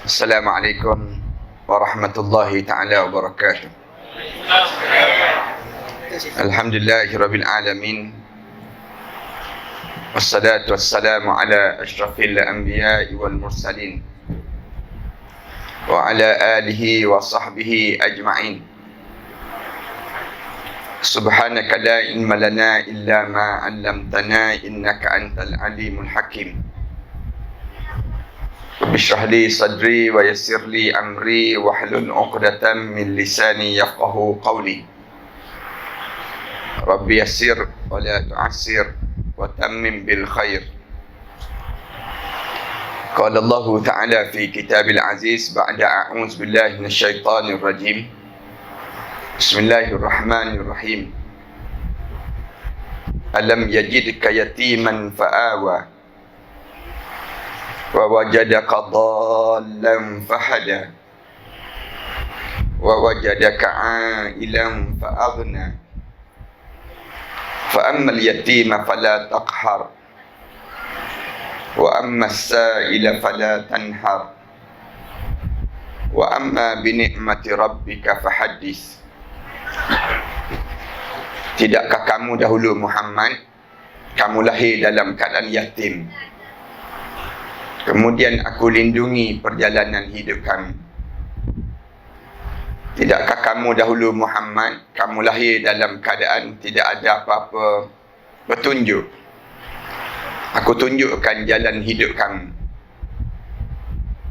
Assalamualaikum warahmatullahi ta'ala wabarakatuh. Alhamdulillahirabbil alamin. Wassalatu wassalamu ala asyrafil anbiya'i wal mursalin wa ala alihi wa sahbihi ajma'in. Subhanaka la ilma lana illa ma 'allamtana innaka antal alimul hakim. Bishrah li sadri wa yassir li amri wahlul 'uqdatam min lisani yafqahu qawli. Rabbi yassir wa la tu'assir wa tammim bil khair. Qala Allah Ta'ala fi kitabil aziz ba'da a'udzu billahi minasy syaithanir rajim. Bismillahirrahmanirrahim. Alam yajidka yatiman fa'awa wa wajadaka dhallan fahada wa wajadaka 'ailan fa'aghna fa ammal yatima fala taqhar wa ammas sa'ila fala tanhar wa amma bi ni'mati rabbika fahaddits. Tidakkah kamu dahulu Muhammad, kamu lahir dalam keadaan yatim, kemudian aku lindungi perjalanan hidup kamu? Tidakkah kamu dahulu Muhammad, kamu lahir dalam keadaan tidak ada apa-apa petunjuk, aku tunjukkan jalan hidup kamu?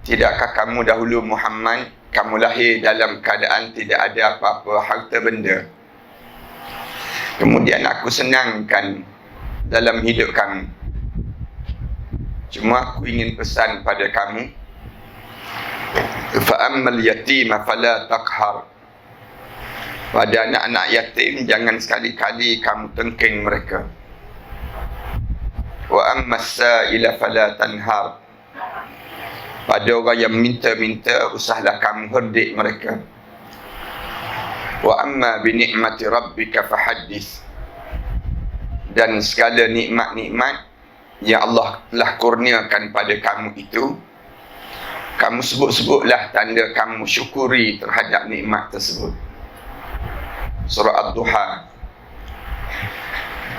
Tidakkah kamu dahulu Muhammad, kamu lahir dalam keadaan tidak ada apa-apa harta benda, kemudian aku senangkan dalam hidup kamu? Cuma aku ingin pesan pada kamu, fa ammal yatima fala taqhar. Pada anak-anak yatim jangan sekali-kali kamu tengking mereka. Wa ammas sa'ila fala tanhar. Pada orang yang minta-minta, usahlah kamu herdik mereka. Wa amma bi ni'mati rabbika fahaddits. Dan segala nikmat-nikmat yang Allah telah kurniakan pada kamu itu, kamu sebut-sebutlah tanda kamu syukuri terhadap nikmat tersebut. Surah Ad-Duha.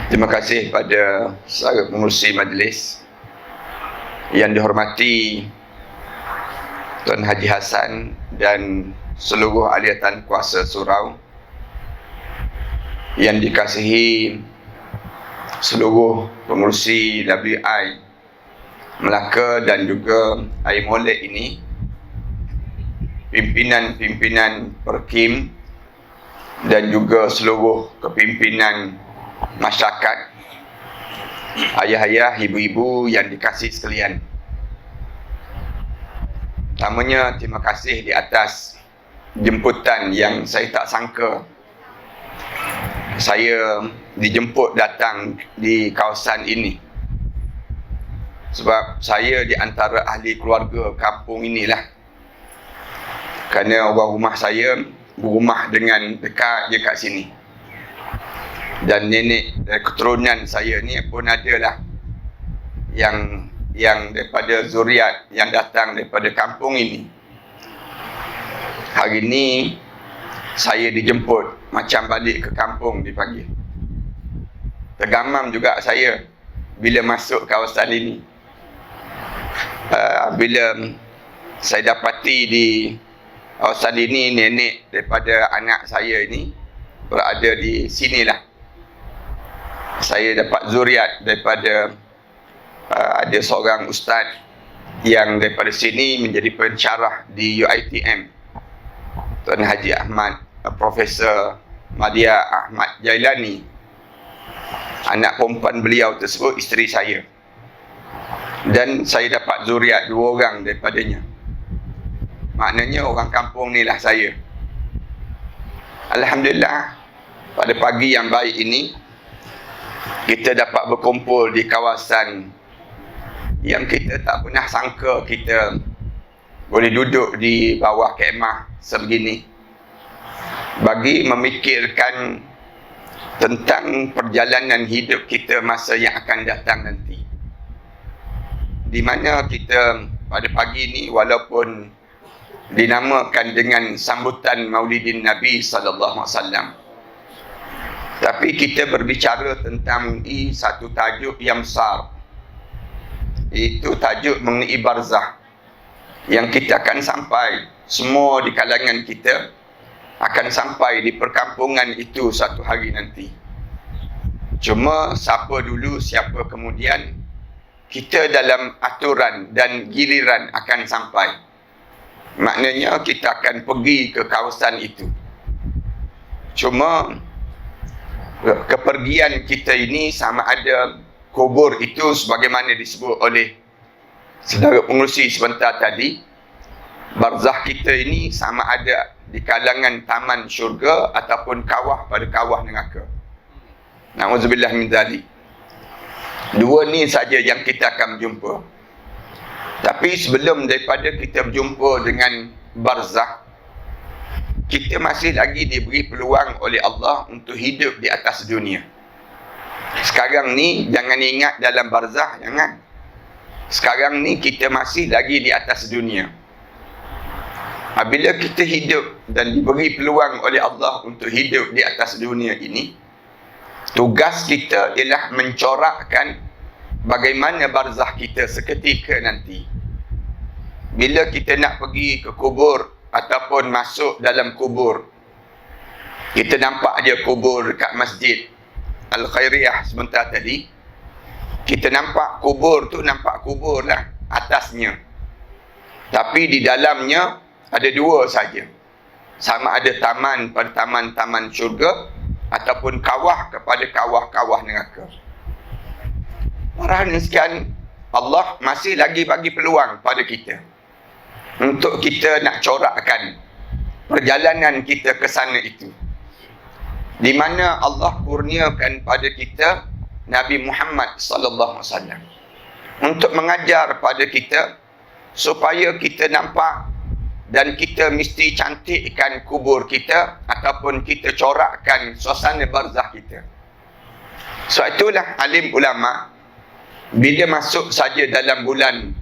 Terima kasih pada sahabat pengurusi majlis yang dihormati Tuan Haji Hassan dan seluruh aliatan kuasa surau, yang dikasihi seluruh pengurusi WI Melaka dan juga Air Molek ini, pimpinan-pimpinan Perkim dan juga seluruh kepimpinan masyarakat, ayah-ayah, ibu-ibu yang dikasihi sekalian. Pertamanya, terima kasih di atas jemputan yang saya tak sangka. Saya dijemput datang di kawasan ini sebab saya di antara ahli keluarga kampung inilah. Kerana orang rumah saya berumah dengan dekat je kat sini. Dan nenek keturunan saya ni pun adalah yang daripada zuriat yang datang daripada kampung ini. Hari ini saya dijemput macam balik ke kampung dipanggil. Tergamam juga saya bila masuk kawasan ini. Bila saya dapati di kawasan ini, nenek daripada anak saya ini berada di sinilah. Saya dapat zuriat daripada ada seorang ustaz yang daripada sini menjadi pensyarah di UiTM, Tuan Haji Ahmad, Profesor Madia Ahmad Jailani. Anak perempuan beliau tersebut isteri saya. Dan saya dapat zuriat 2 orang daripadanya. Maknanya orang kampung ni lah saya. Alhamdulillah, pada pagi yang baik ini kita dapat berkumpul di kawasan yang kita tak pernah sangka kita boleh duduk di bawah kemah sebegini, bagi memikirkan tentang perjalanan hidup kita masa yang akan datang nanti. di mana kita pada pagi ni walaupun dinamakan dengan sambutan Maulidin Nabi sallallahu alaihi wasallam, tapi kita berbicara tentang satu tajuk yang besar, iaitu tajuk mengenai barzah, yang kita akan sampai, semua di kalangan kita akan sampai di perkampungan itu satu hari nanti. Cuma siapa dulu siapa kemudian, kita dalam aturan dan giliran akan sampai. Maknanya kita akan pergi ke kawasan itu. Cuma kepergian kita ini sama ada kubur itu sebagaimana disebut oleh saudara pengerusi sebentar tadi, barzah kita ini sama ada di kalangan taman syurga ataupun kawah pada kawah neraka. Na'udzubillah min dzalik. Dua ni saja yang kita akan berjumpa. Tapi sebelum daripada kita berjumpa dengan barzah, kita masih lagi diberi peluang oleh Allah untuk hidup di atas dunia. Sekarang ni jangan ingat dalam barzah, jangan. Sekarang ni kita masih lagi di atas dunia. Apabila kita hidup dan diberi peluang oleh Allah untuk hidup di atas dunia ini, tugas kita ialah mencorakkan bagaimana barzah kita seketika nanti. Bila kita nak pergi ke kubur ataupun masuk dalam kubur, kita nampak dia kubur dekat Masjid Al-Khairiyah sebentar tadi. Kita nampak kubur tu, nampak kubur lah atasnya. Tapi di dalamnya ada dua saja. Sama ada taman pada taman-taman syurga ataupun kawah kepada kawah-kawah neraka. Para hadirin sekalian, Allah masih lagi bagi peluang pada kita untuk kita nak corakkan perjalanan kita ke sana itu. Di mana Allah kurniakan pada kita Nabi Muhammad sallallahu alaihi wasallam untuk mengajar pada kita supaya kita nampak dan kita mesti cantikkan kubur kita ataupun kita corakkan suasana barzah kita. Sebab itulah alim ulama bila masuk saja dalam bulan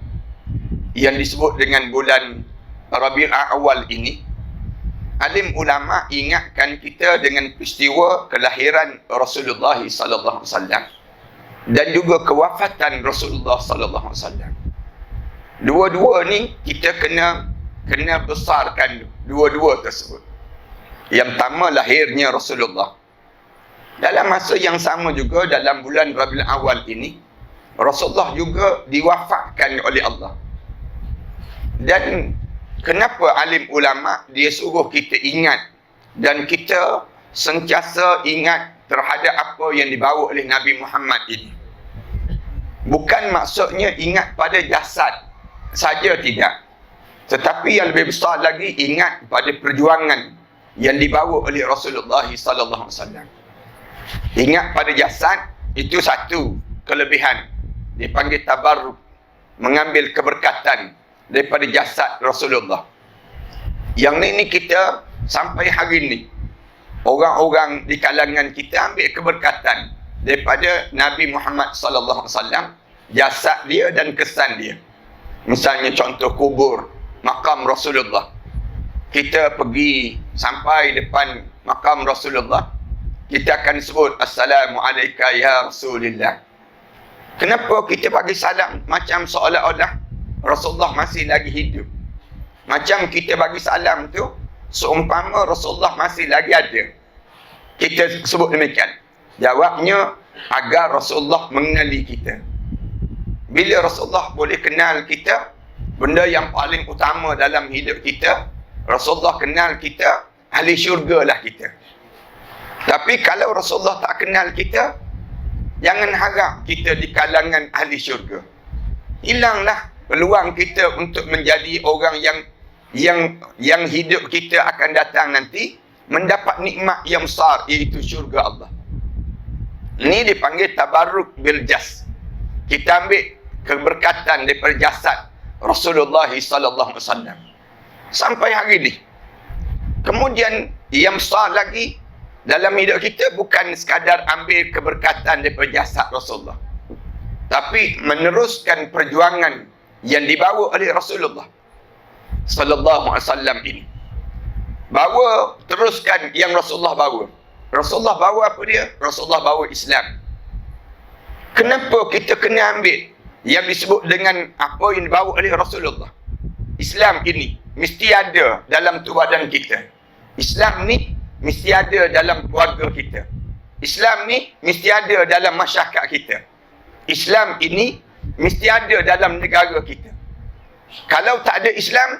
yang disebut dengan bulan Rabiul Awal ini, alim ulama ingatkan kita dengan peristiwa kelahiran Rasulullah sallallahu alaihi wasallam dan juga kewafatan Rasulullah sallallahu alaihi wasallam. Dua-dua ni kita kena besarkan dua-dua tersebut. Yang pertama lahirnya Rasulullah. Dalam masa yang sama juga dalam bulan Rabiul Awal ini, Rasulullah juga diwafatkan oleh Allah. Dan kenapa alim ulama dia suruh kita ingat dan kita sentiasa ingat terhadap apa yang dibawa oleh Nabi Muhammad ini? Bukan maksudnya ingat pada jasad saja, tidak. Tetapi yang lebih besar lagi, ingat pada perjuangan yang dibawa oleh Rasulullah sallallahu alaihi wasallam. Ingat pada jasad itu satu kelebihan, dipanggil tabarruk, mengambil keberkatan daripada jasad Rasulullah. Yang ini kita sampai hari ini, orang-orang di kalangan kita ambil keberkatan daripada Nabi Muhammad sallallahu alaihi wasallam, jasad dia dan kesan dia. Misalnya contoh kubur, makam Rasulullah. Kita pergi sampai depan makam Rasulullah, kita akan sebut Assalamualaikum ya Rasulullah. Kenapa kita bagi salam macam seolah-olah Rasulullah masih lagi hidup? Macam kita bagi salam tu seumpama Rasulullah masih lagi ada. Kita sebut demikian. Jawabnya agar Rasulullah mengenali kita. Bila Rasulullah boleh kenal kita, benda yang paling utama dalam hidup kita, Rasulullah kenal kita, ahli syurga lah kita. Tapi kalau Rasulullah tak kenal kita, jangan harap kita di kalangan ahli syurga. Hilanglah peluang kita untuk menjadi orang yang hidup kita akan datang nanti mendapat nikmat yang besar, iaitu syurga Allah. Ini dipanggil tabarruk bil jas. Kita ambil keberkatan daripada jasad Rasulullah sallallahu alaihi wasallam sampai hari ini. Kemudian yang besar lagi dalam hidup kita bukan sekadar ambil keberkatan daripada jasad Rasulullah, tapi meneruskan perjuangan yang dibawa oleh Rasulullah sallallahu alaihi wasallam ini. Bawa, teruskan yang Rasulullah bawa. Rasulullah bawa apa dia? Rasulullah bawa Islam. Kenapa kita kena ambil yang disebut dengan apa yang dibawa oleh Rasulullah? Islam ini mesti ada dalam tubuh badan kita. Islam ni mesti ada dalam keluarga kita. Islam ni mesti ada dalam masyarakat kita. Islam ini mesti ada dalam negara kita. Kalau tak ada Islam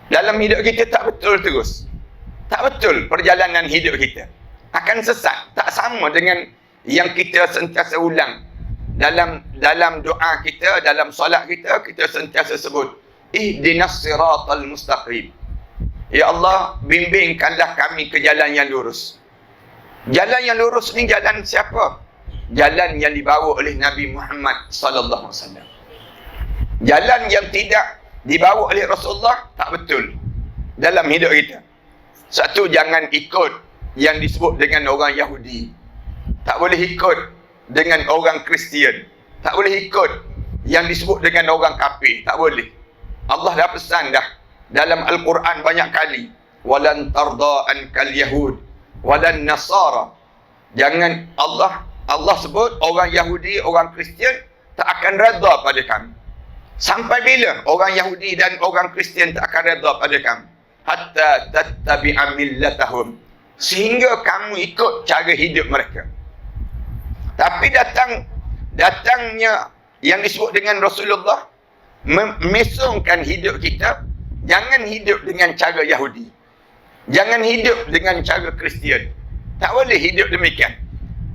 dalam hidup kita, tak betul terus. Tak betul perjalanan hidup kita. Akan sesat. Tak sama dengan yang kita sentiasa ulang. Dalam doa kita, dalam solat kita, kita sentiasa sebut, ihdinas siratal mustaqim. Ya Allah, bimbingkanlah kami ke jalan yang lurus. Jalan yang lurus ni jalan siapa? Jalan yang dibawa oleh Nabi Muhammad sallallahu alaihi wasallam. Jalan yang tidak dibawa oleh Rasulullah tak betul dalam hidup kita. Satu, jangan ikut yang disebut dengan orang Yahudi. Tak boleh ikut dengan orang Kristian. Tak boleh ikut yang disebut dengan orang kafir. Tak boleh. Allah dah pesan dah dalam Al-Quran banyak kali. Walan tarda ankal yahud walan nasara. Jangan Allah sebut orang Yahudi, orang Kristian tak akan redha pada kami. Sampai bila orang Yahudi dan orang Kristian tak akan redha pada kami? Hatta tattabi'a millatahum. Sehingga kamu ikut cara hidup mereka. Tapi datangnya yang disebut dengan Rasulullah memesongkan hidup kita. Jangan hidup dengan cara Yahudi. Jangan hidup dengan cara Kristian. Tak boleh hidup demikian.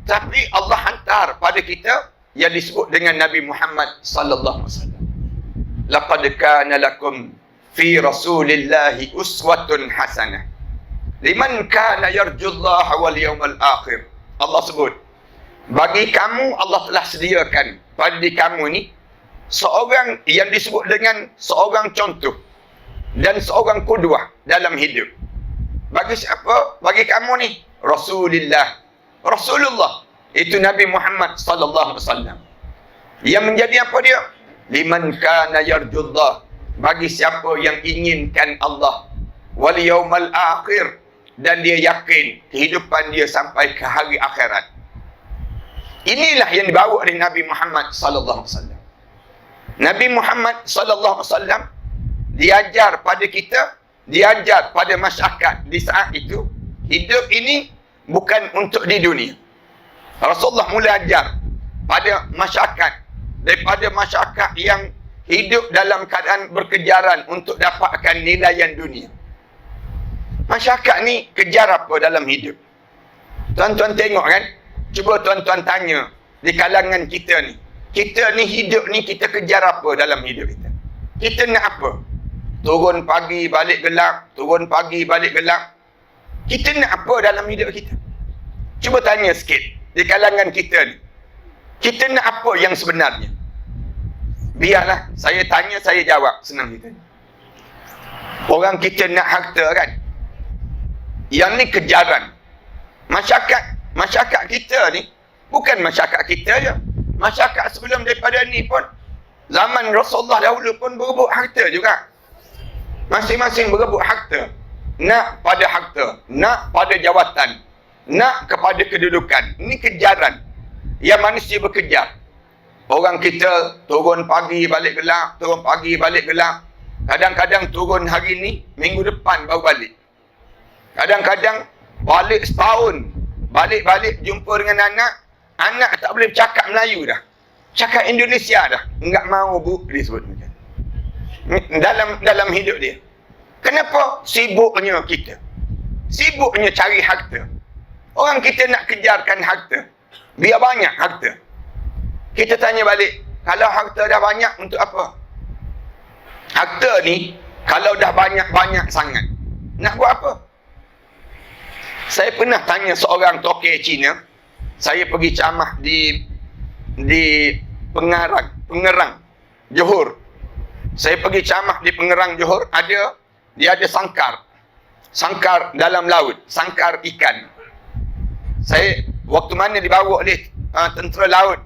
Tapi Allah hantar pada kita yang disebut dengan Nabi Muhammad sallallahu alaihi wasallam. Laqad kana lakum fi Rasulillahi uswatun hasanah liman kana yarjullaha wal yawmal akhir. Allah sebut, bagi kamu Allah telah sediakan pada diri kamu ni seorang yang disebut dengan seorang contoh dan seorang qudwah dalam hidup. Bagi siapa? Bagi kamu ni Rasulullah itu Nabi Muhammad sallallahu alaihi wasallam. Yang menjadi apa dia? Liman kana yarjullah, bagi siapa yang inginkan Allah, wal yaumal akhir, dan dia yakin kehidupan dia sampai ke hari akhirat. Inilah yang dibawa oleh Nabi Muhammad sallallahu alaihi wasallam. Nabi Muhammad sallallahu alaihi wasallam diajar pada kita, diajar pada masyarakat di saat itu, hidup ini bukan untuk di dunia. Rasulullah mula ajar pada masyarakat, daripada masyarakat yang hidup dalam keadaan berkejaran untuk dapatkan nilaian dunia. Masyarakat ni kejar apa dalam hidup? Tuan-tuan tengok kan? Cuba tuan-tuan tanya di kalangan kita ni. Kita ni hidup ni kita kejar apa dalam hidup kita? Kita nak apa? Turun pagi balik gelap, turun pagi balik gelap. Kita nak apa dalam hidup kita? Cuba tanya sikit di kalangan kita ni. Kita nak apa yang sebenarnya? Biarlah saya tanya, saya jawab, senang kita. Orang kita nak harta kan? Yang ni kejaran. Masyarakat kita ni bukan masyarakat kita je. Masyarakat sebelum daripada ni pun, zaman Rasulullah dahulu pun berebut harta juga. Masing-masing berebut harta. Nak pada harta, nak pada jawatan, nak kepada kedudukan. Ini kejaran yang manusia berkejar. Orang kita turun pagi balik gelap, turun pagi balik gelap. Kadang-kadang turun hari ni, minggu depan baru balik. Kadang-kadang balik setahun, balik-balik jumpa dengan anak tak boleh cakap Melayu dah. Cakap Indonesia dah. Enggak mau dia sebut macam. Dalam hidup dia. Kenapa? Sibuknya kita. Sibuknya cari harta. Orang kita nak kejarkan harta. Biar banyak harta. Kita tanya balik, kalau harta dah banyak, untuk apa? Harta ni, kalau dah banyak-banyak sangat, nak buat apa? Saya pernah tanya seorang toke Cina, saya pergi ceramah di Pengerang, Johor. Saya pergi ceramah di Pengerang, Johor, dia ada sangkar dalam laut, sangkar ikan. Saya waktu mana dibawa oleh tentera laut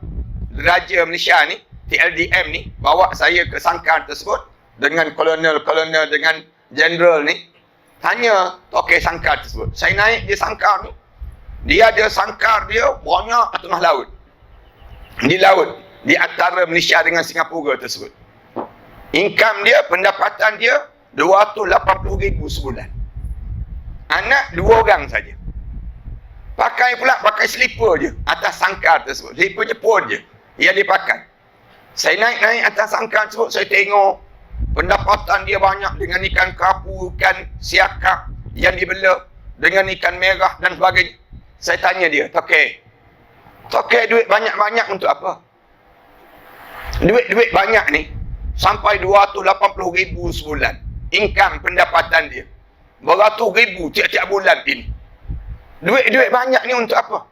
Raja Malaysia ni, TLDM ni, bawa saya ke sangkar tersebut dengan kolonel-kolonel, dengan jeneral ni, tanya tokey sangkar tersebut. Saya naik di sangkar ni, dia ada sangkar dia banyak kat tengah laut. Di laut, di antara Malaysia dengan Singapura tersebut. Income dia, pendapatan dia 280,000 sebulan. Anak 2 orang saja. Pakai slipper je atas sangkar tersebut. Slipper Jepun je yang dipakai. Saya naik atas sangkar tersebut, saya tengok pendapatan dia banyak dengan ikan kerapu, ikan siakap yang dibela, dengan ikan merah dan sebagainya. Saya tanya dia, Tokey, duit banyak-banyak untuk apa? Duit banyak ni sampai 280,000 sebulan. Income pendapatan dia beratus ribu tiap-tiap bulan ini. Duit banyak ni untuk apa?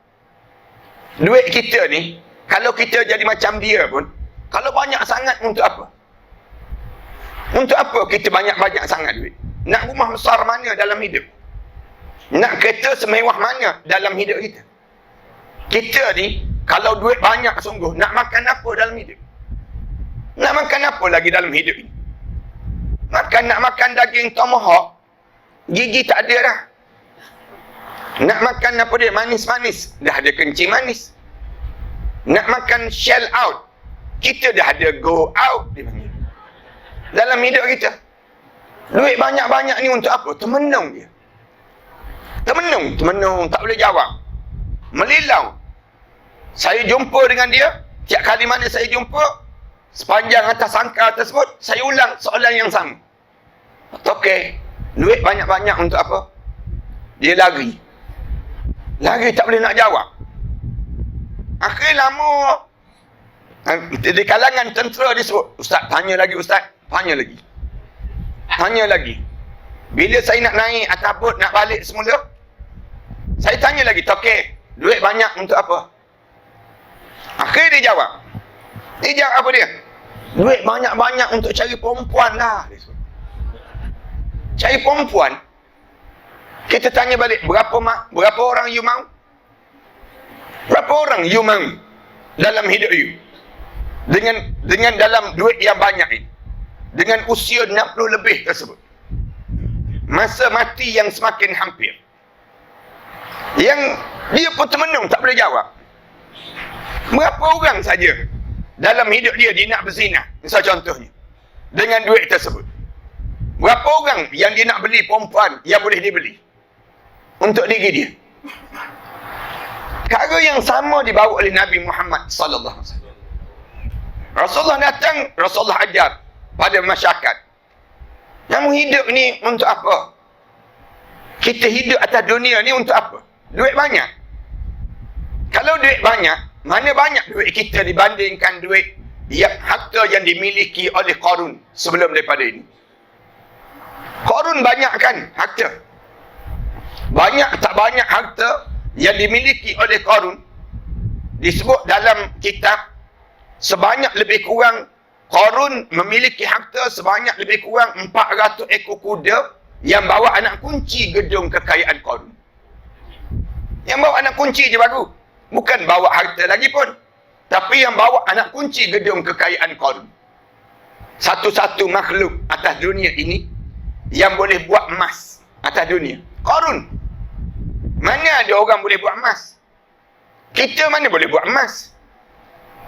Duit kita ni, kalau kita jadi macam dia pun, kalau banyak sangat untuk apa? Untuk apa kita banyak-banyak sangat duit? Nak rumah besar mana dalam hidup? Nak kereta semewah mana dalam hidup kita? Kita ni, kalau duit banyak sungguh, nak makan apa dalam hidup? Nak makan apa lagi dalam hidup ini? Nak makan daging tomahawk, gigi tak ada dah. Nak makan apa dia? Manis-manis, dah ada kencing manis. Nak makan shell out, kita dah ada go out dipanggil. Dalam hidup kita, duit banyak-banyak ni untuk apa? Termenung dia. Termenung, tak boleh jawab. Melilau. Saya jumpa dengan dia, tiap kali mana saya jumpa, sepanjang atas sangkar tersebut, saya ulang soalan yang sama. Okey, duit banyak-banyak untuk apa? Dia lari, tak boleh nak jawab. Akhir lama, di kalangan tentera disebut, Ustaz, tanya lagi. Bila saya nak naik atas bot, nak balik semula, saya tanya lagi, Tokey, duit banyak untuk apa? Akhir dia jawab. Dia jawab apa dia? Duit banyak-banyak untuk cari perempuan lah. Cari perempuan. Kita tanya balik, berapa orang you mau? Berapa orang you mau dalam hidup you? Dengan dalam duit yang banyak ini. Dengan usia 60 lebih tersebut. Masa mati yang semakin hampir. Yang dia pun termenung, tak boleh jawab. Berapa orang saja dalam hidup dia nak berzina, misal contohnya, dengan duit tersebut. Berapa orang yang dia nak beli perempuan yang boleh dibeli untuk diri dia? Perkara yang sama dibawa oleh Nabi Muhammad sallallahu alaihi wasallam. Rasulullah datang, Rasulullah ajar pada masyarakat, yang hidup ni untuk apa? Kita hidup atas dunia ni untuk apa? Duit banyak. Kalau duit banyak, mana banyak duit kita dibandingkan duit harta yang dimiliki oleh Qarun sebelum daripada ini. Qarun banyak kan harta? Banyak tak banyak harta yang dimiliki oleh Qarun disebut dalam kitab, sebanyak lebih kurang Qarun memiliki harta sebanyak lebih kurang 400 ekor kuda yang bawa anak kunci gedung kekayaan Qarun. Yang bawa anak kunci je baru. Bukan bawa harta lagi pun. Tapi yang bawa anak kunci gedung kekayaan Qarun. Satu-satu makhluk atas dunia ini yang boleh buat emas atas dunia. Qarun. Mana ada orang boleh buat emas? Kita mana boleh buat emas?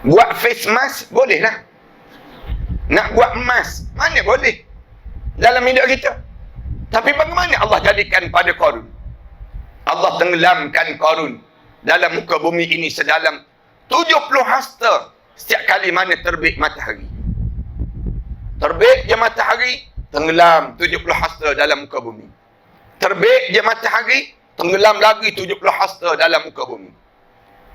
Buat face mask boleh lah. Nak buat emas mana boleh dalam hidup kita. Tapi bagaimana Allah jadikan pada Qarun? Allah tenggelamkan Qarun dalam muka bumi ini sedalam 70 hasta setiap kali mana terbit matahari. Terbit je matahari, tenggelam 70 hasta dalam muka bumi. Terbit je matahari, tenggelam lagi 70 hasta dalam muka bumi.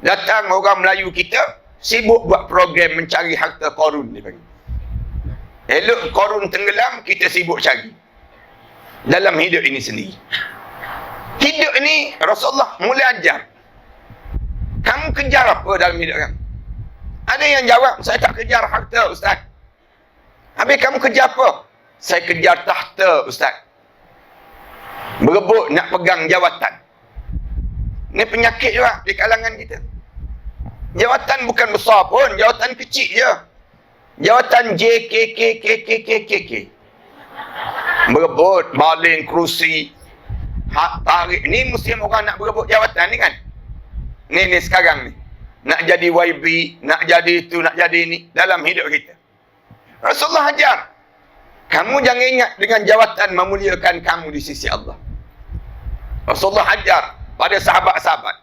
Datang orang Melayu kita, sibuk buat program mencari harta Qarun ni bagi. Elok Qarun tenggelam, kita sibuk cari dalam hidup ini sendiri. Hidup ini Rasulullah mula ajar, kamu kejar apa dalam hidup kamu? Ada yang jawab, saya tak kejar harta Ustaz. Habis kamu kejar apa? Saya kejar tahta Ustaz. Berebut nak pegang jawatan. Ini penyakit juga di kalangan kita. Jawatan bukan besar pun, jawatan kecil je. Jawatan JKKKKKKK. Berebut baling kerusi, hak tarik. Ni musim orang nak berebut jawatan ni kan. Ni sekarang ni. Nak jadi YB, nak jadi itu, nak jadi ini dalam hidup kita. Rasulullah ajar, kamu jangan ingat dengan jawatan memuliakan kamu di sisi Allah. Rasulullah ajar pada sahabat-sahabat,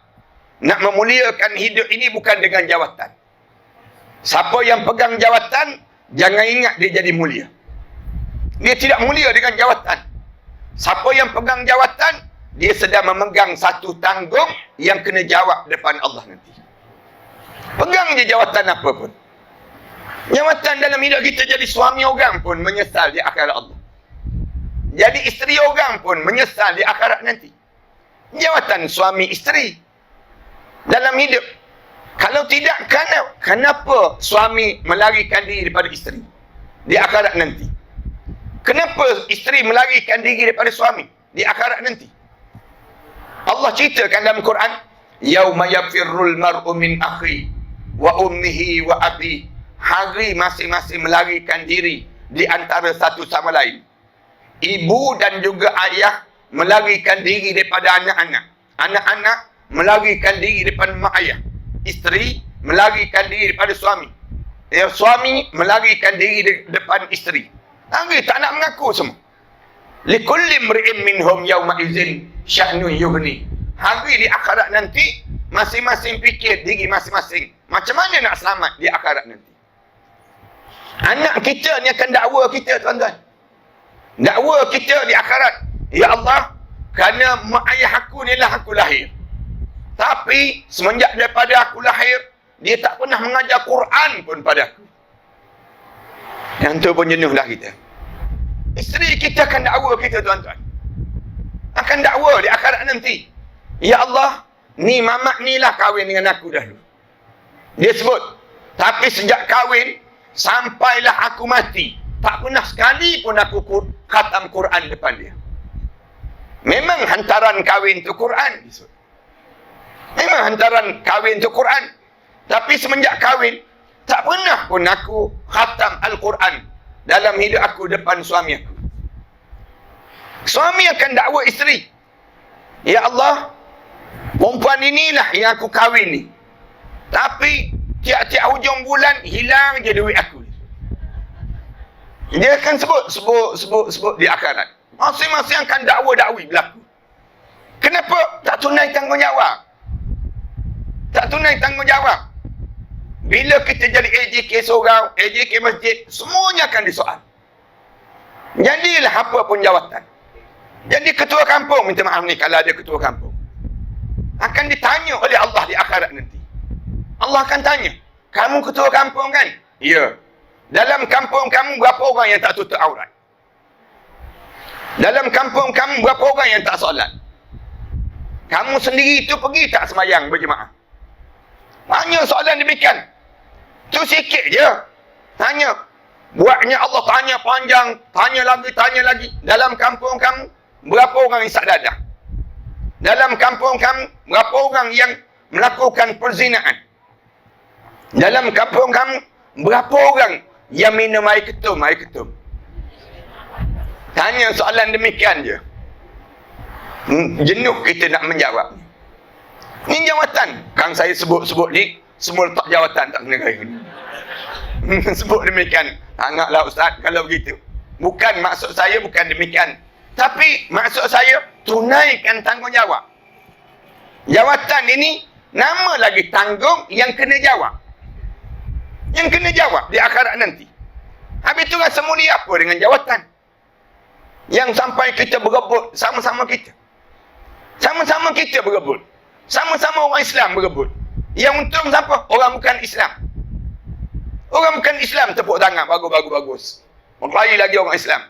nak memuliakan hidup ini bukan dengan jawatan. Siapa yang pegang jawatan, jangan ingat dia jadi mulia. Dia tidak mulia dengan jawatan. Siapa yang pegang jawatan, dia sedang memegang satu tanggung yang kena jawab depan Allah nanti. Pegang je jawatan apa pun. Jawatan dalam hidup kita, jadi suami orang pun menyesal di akhirat Allah. Jadi isteri orang pun menyesal di akhirat nanti. Jawatan suami isteri dalam hidup. Kalau tidak, kenapa suami melarikan diri daripada isteri di akhirat nanti? Kenapa isteri melarikan diri daripada suami di akhirat nanti? Allah ceritakan dalam Quran, yauma yafirrul mar'u min akhi wa ummihi wa abi. Hari masing-masing melarikan diri di antara satu sama lain. Ibu dan juga ayah melarikan diri daripada anak-anak. Anak-anak melarikan diri daripada mak ayah. Isteri melarikan diri daripada suami. Suami melarikan diri depan isteri. Lagi tak nak mengaku semua. Likulli imri'in minhum yawma idzin sya'nun yughni. Hari di akhirat nanti, masing-masing fikir diri masing-masing. Macam mana nak selamat di akhirat nanti? Anak kita ni akan dakwa kita, tuan-tuan. Dakwa kita di akhirat. Ya Allah, kerana mak ayah aku ni lah aku lahir. Tapi semenjak daripada aku lahir, dia tak pernah mengajar Quran pun pada aku. Yang tu pun jenuhlah kita. Isteri kita akan dakwa kita, tuan-tuan. Akan dakwa di akhirat nanti. Ya Allah, ni mamak ni lah kahwin dengan aku dahulu. Dia sebut, tapi sejak kahwin, sampailah aku mati, tak pernah sekali pun aku khatam Quran depan dia. Memang hantaran kahwin tu Quran. Memang hantaran kahwin tu Quran. Tapi semenjak kahwin, tak pernah pun aku khatam Al-Quran dalam hidup aku depan suami aku. Suami akan dakwa isteri, ya Allah, perempuan inilah yang aku kahwin ni. Tapi tiap-tiap hujung bulan hilang je duit aku. Dia akan sebut di akhirat. Masing-masing akan dakwa-dakwi berlaku. Kenapa tak tunai tanggungjawab? Tak tunai tanggungjawab. Bila kita jadi AJK surau, AJK masjid, semuanya akan disoal. Jadilah apa pun jawatan. Jadi ketua kampung, minta maaf ni kalau ada ketua kampung, akan ditanya oleh Allah di akhirat nanti. Allah akan tanya, kamu ketua kampung kan? Ya. Dalam kampung kamu berapa orang yang tak tutup aurat? Dalam kampung kamu berapa orang yang tak solat? Kamu sendiri tu pergi tak semayang berjemaah? Tanya soalan demikian. Tu sikit je. Tanya. Buatnya Allah tanya panjang, tanya lagi. Dalam kampung kamu berapa orang isyak dadah? Dalam kampung kamu berapa orang yang melakukan perzinaan? Dalam kampung kamu berapa orang yang minum air ketum? Tanya soalan demikian je. Jenuh kita nak menjawab. Ni jawatan. Kang saya sebut ni, semua letak jawatan tak kena gaya. Sebut demikian. Anggaplah ustaz kalau begitu. Bukan maksud saya bukan demikian. Tapi maksud saya tunaikan tanggungjawab. Jawatan ini nama lagi tanggung yang kena jawab. Yang kena jawab di akhirat nanti. Habis tu rasa mulia apa dengan jawatan? Yang sampai kita berebut sama-sama kita. Sama-sama kita berebut. Sama-sama orang Islam berebut. Yang untung siapa? Orang bukan Islam. Orang bukan Islam tepuk tangan bagus. Berkelahi lagi orang Islam.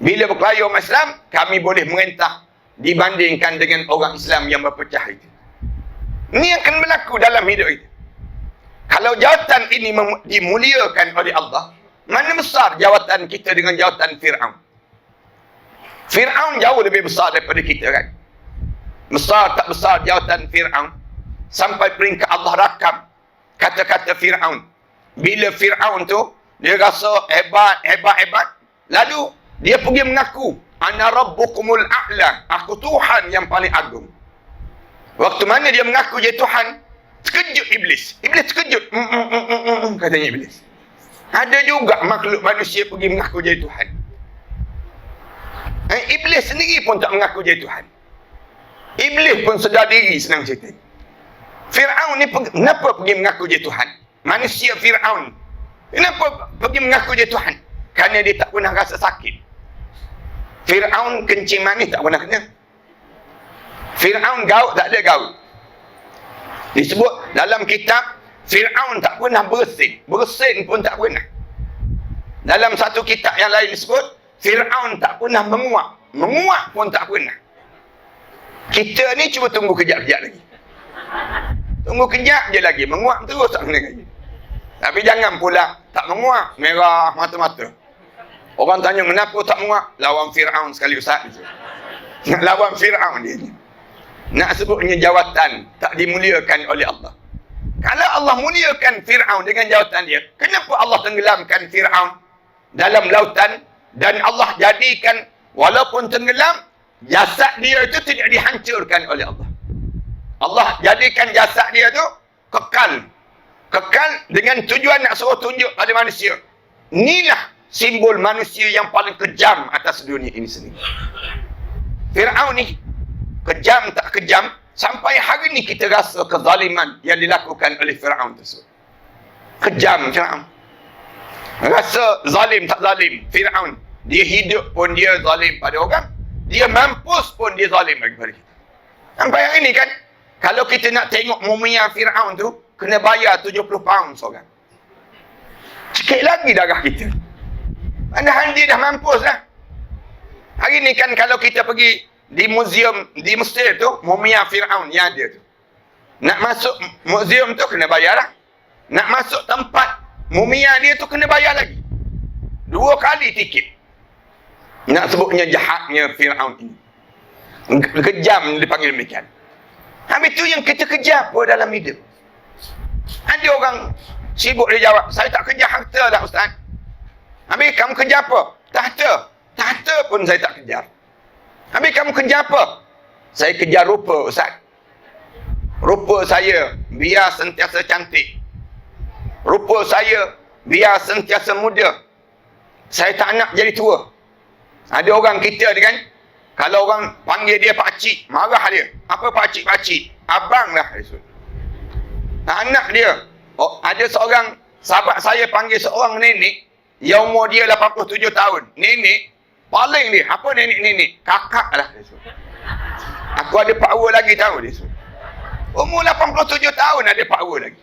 Bila berkelahi orang Islam, kami boleh merintah dibandingkan dengan orang Islam yang berpecah itu. Ini akan berlaku dalam hidup itu. Kalau jawatan ini dimuliakan oleh Allah, mana besar jawatan kita dengan jawatan Fir'aun? Fir'aun jauh lebih besar daripada kita kan? Besar tak besar jawatan Fir'aun, sampai peringkat Allah rakam kata-kata Fir'aun. Bila Fir'aun tu, dia rasa hebat, lalu dia pergi mengaku, ana rabbukumul a'la, aku Tuhan yang paling agung. Waktu mana dia mengaku dia Tuhan, terkejut Iblis. Iblis terkejut. Katanya Iblis. Ada juga makhluk manusia pergi mengaku dia Tuhan. Iblis sendiri pun tak mengaku dia Tuhan. Iblis pun sedar diri, senang cerita. Fir'aun ni kenapa pergi mengaku dia Tuhan? Manusia Fir'aun. Kenapa pergi mengaku dia Tuhan? Kerana dia tak pernah rasa sakit. Fir'aun kencing manis tak pernah kena. Fir'aun gaut tak ada gaut. Disebut dalam kitab, Fir'aun tak pernah bersin. Bersin pun tak pernah. Dalam satu kitab yang lain disebut, Fir'aun tak pernah menguap. Menguap pun tak pernah. Kita ni cuba tunggu kejap-kejap lagi. Tunggu kejap je lagi. Menguap terus tak kena lagi. Tapi jangan pula tak menguap, merah mata-mata. Orang tanya kenapa tak menguap? Lawan Fir'aun sekali Ustaz. Nak lawan Fir'aun dia ni. Nak sebutnya jawatan tak dimuliakan oleh Allah. Kalau Allah muliakan Fir'aun dengan jawatan dia, kenapa Allah tenggelamkan Fir'aun dalam lautan dan Allah jadikan walaupun tenggelam, jasad dia itu tidak dihancurkan oleh Allah. Allah jadikan jasad dia tu kekal. Kekal dengan tujuan nak suruh tunjuk pada manusia. Inilah simbol manusia yang paling kejam atas dunia ini sendiri. Fir'aun ni kejam tak kejam, sampai hari ni kita rasa kezaliman yang dilakukan oleh Fir'aun tersebut. Kejam Fir'aun. Rasa zalim tak zalim Fir'aun. Dia hidup pun dia zalim pada orang. Dia mampus pun dia zalim bagi pada kita. Sampai hari ni kan, kalau kita nak tengok mumia Fir'aun tu, kena bayar 70 pound seorang. Sikit lagi darah kita. Padahal dia dah mampus lah. Hari ni kan kalau kita pergi di muzium di Mesir tu, mumia Fir'aun yang ada tu. Nak masuk muzium tu kena bayar lah. Nak masuk tempat mumia dia tu kena bayar lagi. 2 kali tiket. Nak sebutnya jahatnya Fir'aun ini. Kejam dipanggil demikian. Habis tu yang kita kejar pun dalam hidup. Ada orang sibuk dia jawab, saya tak kejar harta lah Ustaz. Habis kamu kejar apa? Tahta. Tahta pun saya tak kejar. Habis kamu kejar apa? Saya kejar rupa Ustaz. Rupa saya biar sentiasa cantik. Rupa saya biar sentiasa muda. Saya tak nak jadi tua. Ada orang kita kan, kalau orang panggil dia pakcik, marah dia. Apa pakcik-pakcik? Abang lah. Anak dia. Oh, ada seorang sahabat saya panggil seorang nenek, yang umur dia 87 tahun. Nenek, paling dia. Apa nenek-nenek? Kakak lah. Aku ada power lagi tahu dia. Umur 87 tahun ada power lagi.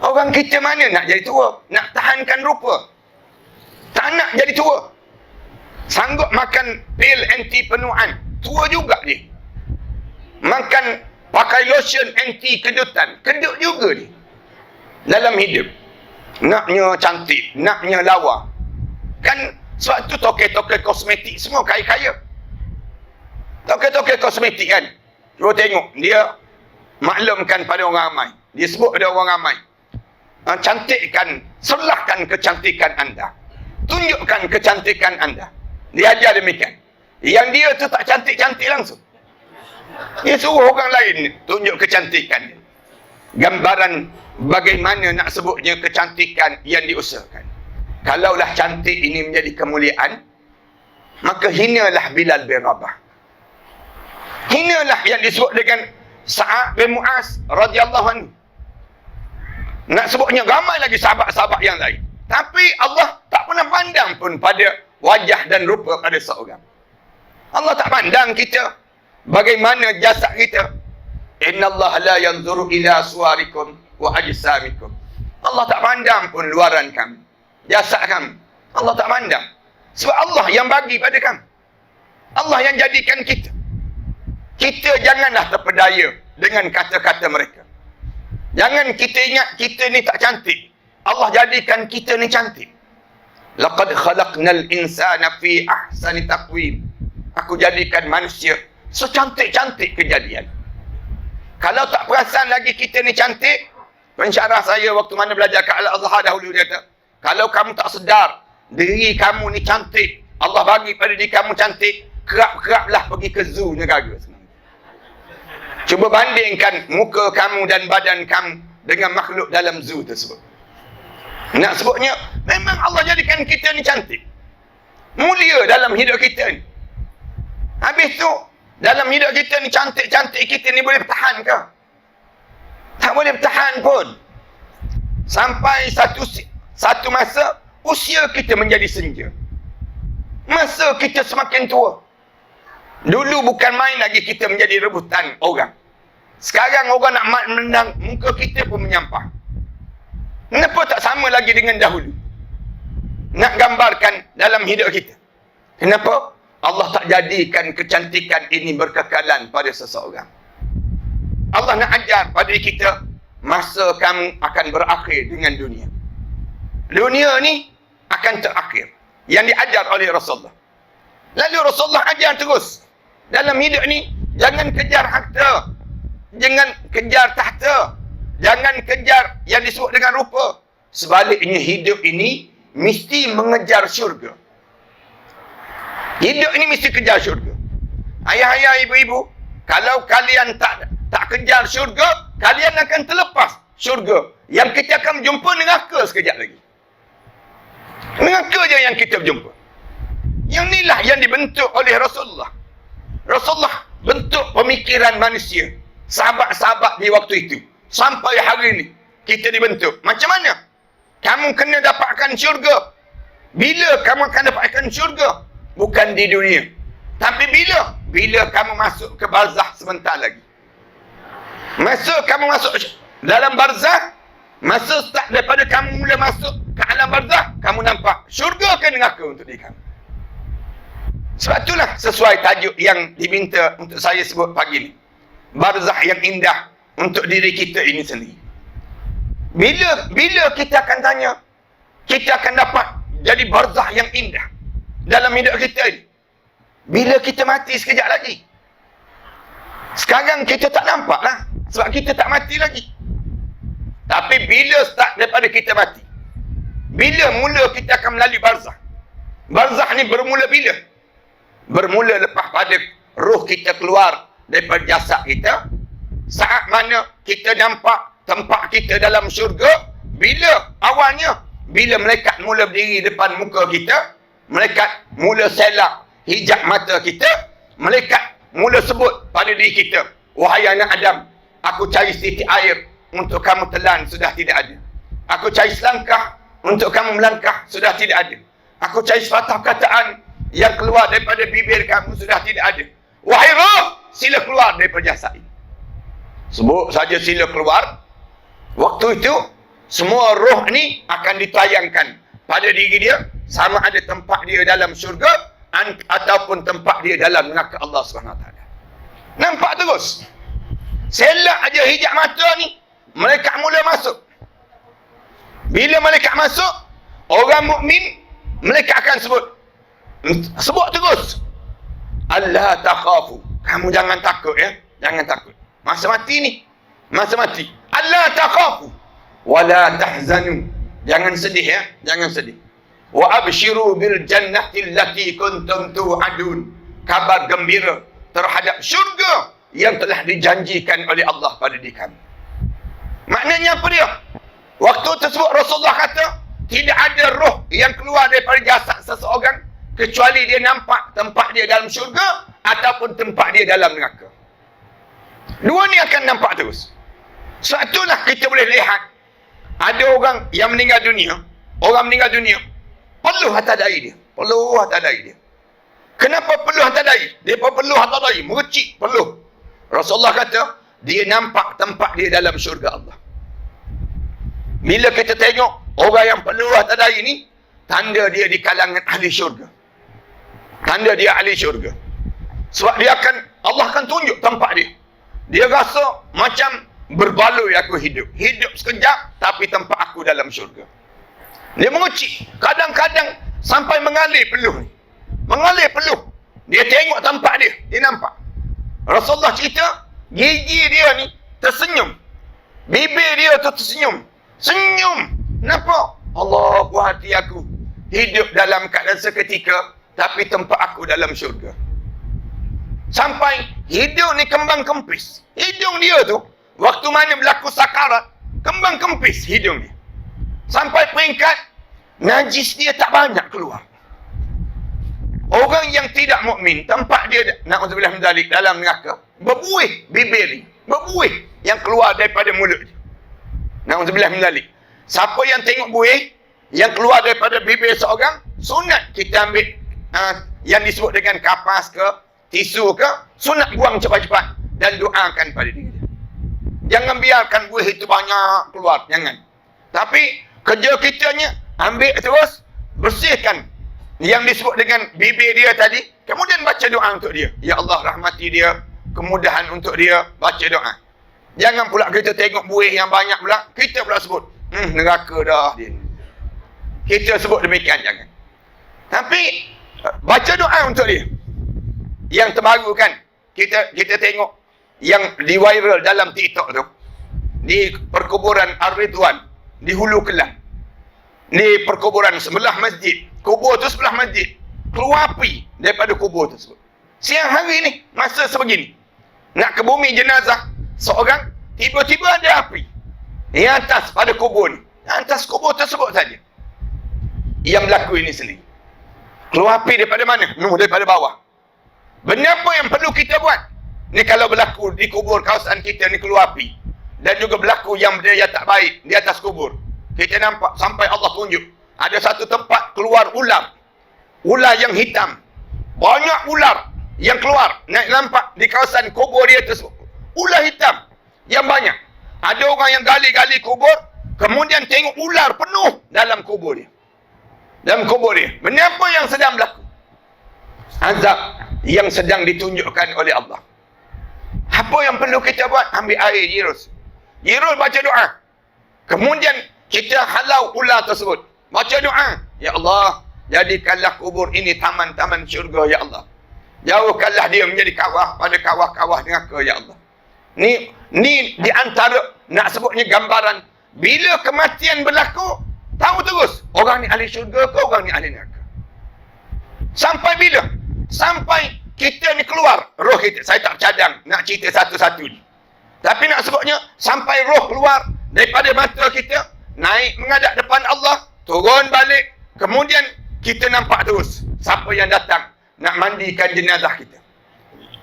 Orang kita mana nak jadi tua? Nak tahankan rupa. Tak nak jadi tua. Sanggup makan pil anti penuaan. Tua juga dia. Makan, pakai lotion anti kedutan. Kedut juga dia. Dalam hidup. Naknya cantik. Naknya lawa. Kan sebab tu toke-toke kosmetik semua kaya-kaya. Toke-toke kosmetik kan. Cuba tengok. Dia maklumkan pada orang ramai. Dia sebut pada orang ramai. Cantikkan. Serlahkan kecantikan anda. Tunjukkan kecantikan anda. Dia ajar demikian. Yang dia tu tak cantik-cantik langsung. Dia suruh orang lain tunjuk kecantikan dia. Gambaran bagaimana nak sebutnya kecantikan yang diusahakan. Kalaulah cantik ini menjadi kemuliaan, maka hinalah Bilal bin Rabah. Hinalah yang disebut dengan Sa'ad bin Mu'az radhiyallahu anhu. Nak sebutnya ramai lagi sahabat-sahabat yang lain. Tapi Allah tak pernah pandang pun pada wajah dan rupa pada seorang. Allah tak pandang kita bagaimana jasad kita. Innallaha la yanzuru ila suwarikum wa ajsamikum. Allah tak pandang pun luaran kamu, jasad kamu. Allah tak pandang. Sebab Allah yang bagi pada kamu. Allah yang jadikan kita. Kita janganlah terpedaya dengan kata-kata mereka. Jangan kita ingat kita ni tak cantik. Allah jadikan kita ni cantik. Laqad khalaqnal insana fi ahsani taqwim. Aku jadikan manusia secantik-cantik kejadian. Kalau tak perasan lagi kita ni cantik, Pensyarah saya waktu mana belajar kat Al-Azhar dahulu, dia kata, kalau kamu tak sedar diri kamu ni cantik, Allah bagi pada diri kamu cantik, kerap-keraplah pergi ke zoo negara. Cuba bandingkan muka kamu dan badan kamu dengan makhluk dalam zoo tersebut. Nak sebutnya, memang Allah jadikan kita ni cantik, mulia dalam hidup kita ni. Habis tu, dalam hidup kita ni cantik-cantik kita ni boleh bertahan ke? Tak boleh bertahan pun. Sampai satu masa, usia kita menjadi senja. Masa kita semakin tua. Dulu bukan main lagi kita menjadi rebutan orang. Sekarang orang nak menang, muka kita pun menyampah. Kenapa tak sama lagi dengan dahulu? Nak gambarkan dalam hidup kita. Kenapa? Allah tak jadikan kecantikan ini berkekalan pada seseorang. Allah nak ajar pada kita, masa kamu akan berakhir dengan dunia. Dunia ni akan terakhir. Yang diajar oleh Rasulullah. Lalu Rasulullah ajar terus. Dalam hidup ni, jangan kejar harta. Jangan kejar tahta. Jangan kejar yang disebut dengan rupa. Sebaliknya hidup ini mesti mengejar syurga. Hidup ini mesti kejar syurga. Ayah-ayah, ibu-ibu, kalau kalian tak kejar syurga, kalian akan terlepas syurga. Yang kita akan jumpa neraka sekejap lagi. Neraka je yang kita berjumpa. Yang inilah yang dibentuk oleh Rasulullah. Rasulullah bentuk pemikiran manusia, sahabat-sahabat di waktu itu. Sampai hari ini, kita dibentuk. Macam mana? Kamu kena dapatkan syurga. Bila kamu akan dapatkan syurga? Bukan di dunia. Tapi bila? Bila kamu masuk ke barzah sebentar lagi. Masa kamu masuk dalam barzah, masa start daripada kamu mula masuk ke alam barzah, kamu nampak syurga ke neraka untuk diri kamu. Sebab itulah sesuai tajuk yang diminta untuk saya sebut pagi ni. Barzah yang indah untuk diri kita ini sendiri. Bila kita akan tanya, kita akan dapat jadi barzah yang indah dalam hidup kita ini. Bila kita mati sekejap lagi. Sekarang kita tak nampak lah, sebab kita tak mati lagi. Tapi bila start daripada kita mati, bila mula kita akan melalui barzah. Barzah ni bermula bila? Bermula lepas pada roh kita keluar daripada jasad kita. Saat mana kita nampak tempat kita dalam syurga. Bila? Awalnya, bila malaikat mula berdiri depan muka kita, malaikat mula selak hijab mata kita, malaikat mula sebut pada diri kita, wahai anak Adam, aku cari setitik air untuk kamu telan, sudah tidak ada. Aku cari selangkah untuk kamu melangkah, sudah tidak ada. Aku cari sepatah kataan yang keluar daripada bibir kamu, sudah tidak ada. Wahai roh, sila keluar daripada jasad ini. Sebut saja sila keluar. Waktu itu, semua roh ni akan ditayangkan pada diri dia, sama ada tempat dia dalam syurga ataupun tempat dia dalam neraka Allah SWT. Nampak terus. Selak aja hijab mata ni, malaikat mula masuk. Bila malaikat masuk, orang mukmin, malaikat akan sebut terus. Allah takhafu. Kamu jangan takut ya. Jangan takut. Masa mati ni. Masa mati. Allah takhafu. Wala tahzanu. Jangan sedih ya. Jangan sedih. Wa abshiru bil jannati allati kuntum tu'adun. Kabar gembira terhadap syurga yang telah dijanjikan oleh Allah pada diri kami. Maknanya apa dia? Waktu tersebut Rasulullah kata, tidak ada roh yang keluar daripada jasad seseorang kecuali dia nampak tempat dia dalam syurga ataupun tempat dia dalam neraka. Dua ni akan nampak terus. Sebab itulah kita boleh lihat ada orang yang meninggal dunia. Orang meninggal dunia peluh atas dahi dia. Peluh atas dahi dia. Kenapa peluh atas dahi? Dia peluh atas dahi, mercik peluh. Rasulullah kata, dia nampak tempat dia dalam syurga Allah. Bila kita tengok orang yang peluh atas dahi ni, tanda dia di kalangan ahli syurga. Tanda dia ahli syurga. Sebab dia Allah akan tunjuk tempat dia. Dia rasa macam berbaloi aku hidup. Hidup sekejap, tapi tempat aku dalam syurga. Dia mengecik. Kadang-kadang sampai mengalir peluh ni. Mengalir peluh. Dia tengok tempat dia. Dia nampak. Rasulullah cerita, gigi dia ni tersenyum. Bibir dia tu tersenyum. Senyum. Nampak? Allah puas hati aku. Hidup dalam keadaan seketika, tapi tempat aku dalam syurga. Sampai hidung ni kembang kempis. Hidung dia tu, waktu mana berlaku sakarat, kembang kempis hidung dia. Sampai peringkat, najis dia tak banyak keluar. Orang yang tidak mukmin, tempat dia, na'udzubillah min dzalik, dalam neraka, berbuih bibir ni. Berbuih yang keluar daripada mulut dia. Na'udzubillah min dzalik. Siapa yang tengok buih yang keluar daripada bibir seorang, sunat kita ambil yang disebut dengan kapas ke, tisu ke, sunat buang cepat-cepat dan doakan pada diri dia. Jangan biarkan buih itu banyak keluar, jangan. Tapi kerja kitanya ambil terus, bersihkan yang disebut dengan bibir dia tadi, kemudian baca doa untuk dia. Ya Allah, rahmati dia, kemudahan untuk dia, baca doa. Jangan pula kita tengok buih yang banyak pula, kita pula sebut, neraka dah dia. Kita sebut demikian, jangan. Tapi baca doa untuk dia. Yang terbaru kan, kita tengok yang di viral dalam TikTok tu, di perkuburan Ar-Ridwan di Hulu Kelang, di perkuburan sebelah masjid, kubur tu sebelah masjid, keluar api daripada kubur tersebut. Siang hari ni, masa sebegini, nak ke bumi jenazah seorang, tiba-tiba ada api di atas pada kubur ni, atas kubur tersebut saja. Yang berlaku ini sendiri. Keluar api daripada mana? Daripada bawah. Benda apa yang perlu kita buat? Ni kalau berlaku di kubur kawasan kita ni keluar api, dan juga berlaku yang benda yang tak baik di atas kubur, kita nampak sampai Allah tunjuk ada satu tempat keluar ular. Ular yang hitam. Banyak ular yang keluar. Nampak di kawasan kubur dia tersebut. Ular hitam yang banyak. Ada orang yang gali-gali kubur, kemudian tengok ular penuh dalam kubur dia. Dalam kubur dia. Benda apa yang sedang berlaku? Azab yang sedang ditunjukkan oleh Allah. Apa yang perlu kita buat? Ambil air Yirus. Yirus baca doa. Kemudian kita halau ular tersebut. Baca doa. Ya Allah, jadikanlah kubur ini taman-taman syurga, ya Allah. Jauhkanlah dia menjadi kawah pada kawah-kawah neraka, ya Allah. Ni di antara, nak sebutnya gambaran, bila kematian berlaku, tahu terus, orang ni ahli syurga ke orang ni ahli neraka. Sampai bila? Sampai kita ni keluar roh kita. Saya tak bercadang nak cerita satu-satu ni. Tapi nak sebutnya, sampai roh keluar daripada mata kita, naik menghadap depan Allah, turun balik, kemudian kita nampak terus siapa yang datang nak mandikan jenazah kita.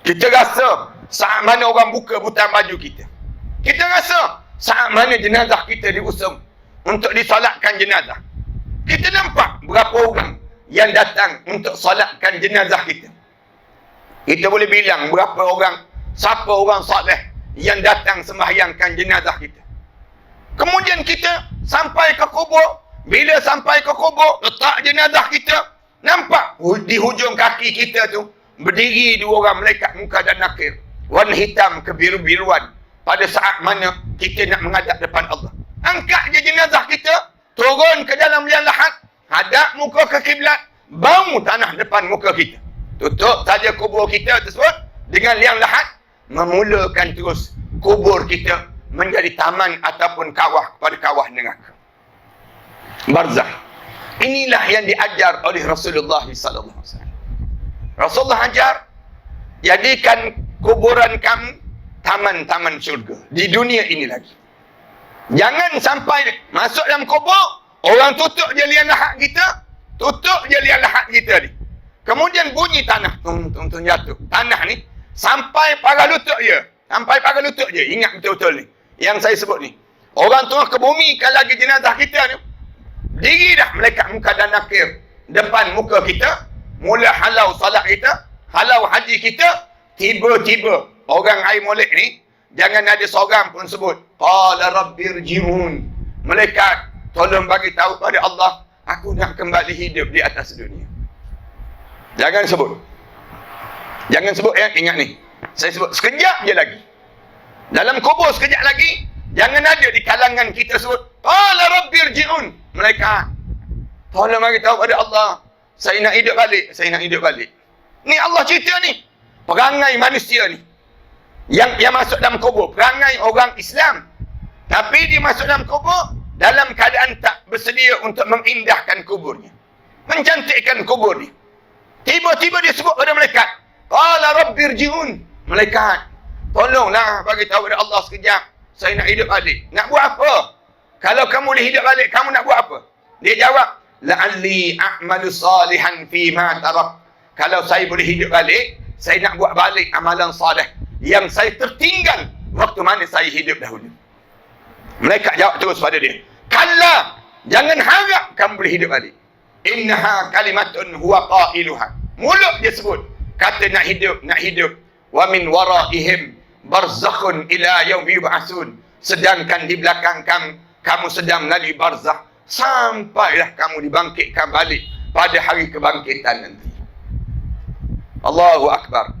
Kita rasa saat mana orang buka butang baju kita. Kita rasa saat mana jenazah kita diusung untuk disolatkan jenazah. Kita nampak berapa orang yang datang untuk solatkan jenazah kita. Kita boleh bilang berapa orang, siapa orang soleh yang datang sembahyangkan jenazah kita. Kemudian kita sampai ke kubur. Bila sampai ke kubur, letak jenazah kita, nampak di hujung kaki kita tu berdiri dua orang malaikat muka dan nakir, warna hitam kebiru-biruan. Pada saat mana kita nak menghadap depan Allah, angkat je jenazah kita, turun ke dalam liang lahat, hadap muka ke kiblat, bau tanah depan muka kita. Tutup saja kubur kita tersebut dengan liang lahat, memulakan terus kubur kita menjadi taman ataupun kawah pada kawah neraka. Barzakh. Inilah yang diajar oleh Rasulullah sallallahu alaihi wasallam. Rasulullah ajar, jadikan kuburan kamu taman-taman syurga di dunia ini lagi. Jangan sampai masuk dalam kubur, orang tutup je liang lahat kita, tutup je liang lahat kita ni. Kemudian bunyi tanah, tung jatuh. Tanah ni sampai paras lutut je. Sampai paras lutut je. Ingat betul-betul ni yang saya sebut ni. Orang tengah ke bumi kan lagi jenazah kita ni. Diri dah malaikat muka dan nakir depan muka kita, mula halau salat kita, halau haji kita. Tiba-tiba orang air molek ni, jangan ada seorang pun sebut qala rabbirji'un. Malaikat tolong bagi tahu pada Allah, aku nak kembali hidup di atas dunia. Jangan sebut. Jangan sebut ya, ingat ni. Saya sebut sekejap je lagi. Dalam kubur sekejap lagi, jangan ada di kalangan kita sebut qala rabbirji'un. Mereka tolong bagi tahu pada Allah, saya nak hidup balik, saya nak hidup balik. Ni Allah cerita ni. Perangai manusia ni yang masuk dalam kubur, perangai orang Islam. Tapi dia masuk dalam kubur dalam keadaan tak bersedia untuk mengindahkan kuburnya, mencantikkan kuburnya. Tiba-tiba dia sebut pada malaikat, qala rabbirji'un. Malaikat, tolonglah bagi tahu kepada Allah sekejap, saya nak hidup balik. Nak buat apa? Kalau kamu boleh hidup balik, kamu nak buat apa? Dia jawab, la'alli a'malu salihan fi ma tarak. Kalau saya boleh hidup balik, saya nak buat balik amalan salih yang saya tertinggal waktu mana saya hidup dahulu. Malaikat jawab terus pada dia, kalla, jangan harap kamu boleh hidup balik. Innaha kalimatun huwa qailuha. Mulut dia sebut, kata nak hidup. Wa min waraihim barzakhun ila yaumi yub'atsun. Sedangkan di belakang kamu sedang melalui barzakh sampailah kamu dibangkitkan balik pada hari kebangkitan nanti. Allahu Akbar.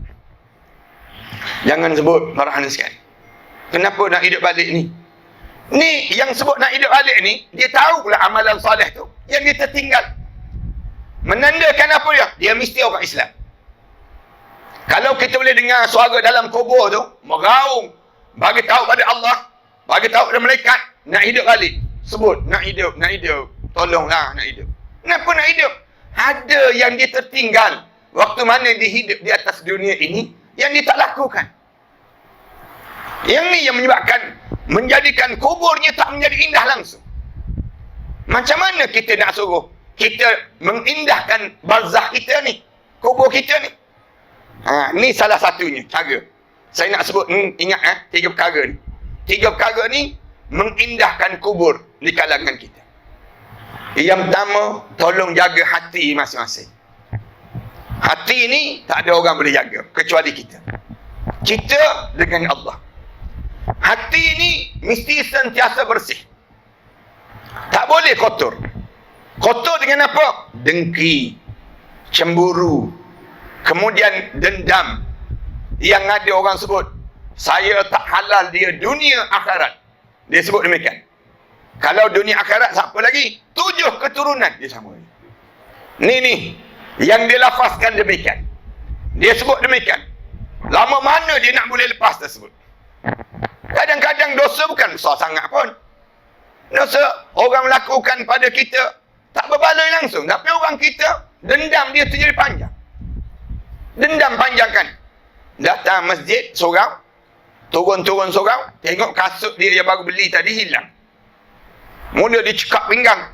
Jangan sebut marahan sekali. Kenapa nak hidup balik ni? Ni yang sebut nak hidup balik ni, dia tahu pula amalan soleh tu yang dia tertinggal. Menandakan apa dia? Dia mesti orang Islam. Kalau kita boleh dengar suara dalam kubur tu meraung, bagi tahu pada Allah, bagi tahu pada malaikat, nak hidup balik. Sebut, nak hidup. Tolonglah nak hidup. Kenapa nak hidup? Ada yang dia tertinggal waktu mana dia hidup di atas dunia ini yang dia tak lakukan. Yang ni yang menyebabkan, menjadikan kuburnya tak menjadi indah langsung. Macam mana kita nak suruh kita mengindahkan barzakh kita ni, kubur kita ni? Ni salah satunya cara. Saya nak sebut, ingat 3 perkara ni. 3 perkara ni mengindahkan kubur di kalangan kita. Yang pertama, tolong jaga hati masing-masing. Hati ni tak ada orang boleh jaga kecuali kita. Kita dengan Allah. Hati ni mesti sentiasa bersih. Tak boleh kotor. Kotor dengan apa? Dengki, cemburu, kemudian dendam. Yang ada orang sebut, saya tak halal dia dunia akhirat. Dia sebut demikian. Kalau dunia akhirat siapa lagi? 7 keturunan dia sama. Ni yang dia lafazkan demikian. Dia sebut demikian. Lama mana dia nak boleh lepas tersebut? Kadang-kadang dosa bukan besar sangat pun. Dosa orang lakukan pada kita tak berbaloi langsung, tapi orang kita dendam dia terjadi panjang. Dendam panjangkan. Datang masjid sorang, turun sorang, tengok kasut dia yang baru beli tadi hilang. Mula dia cekak pinggang.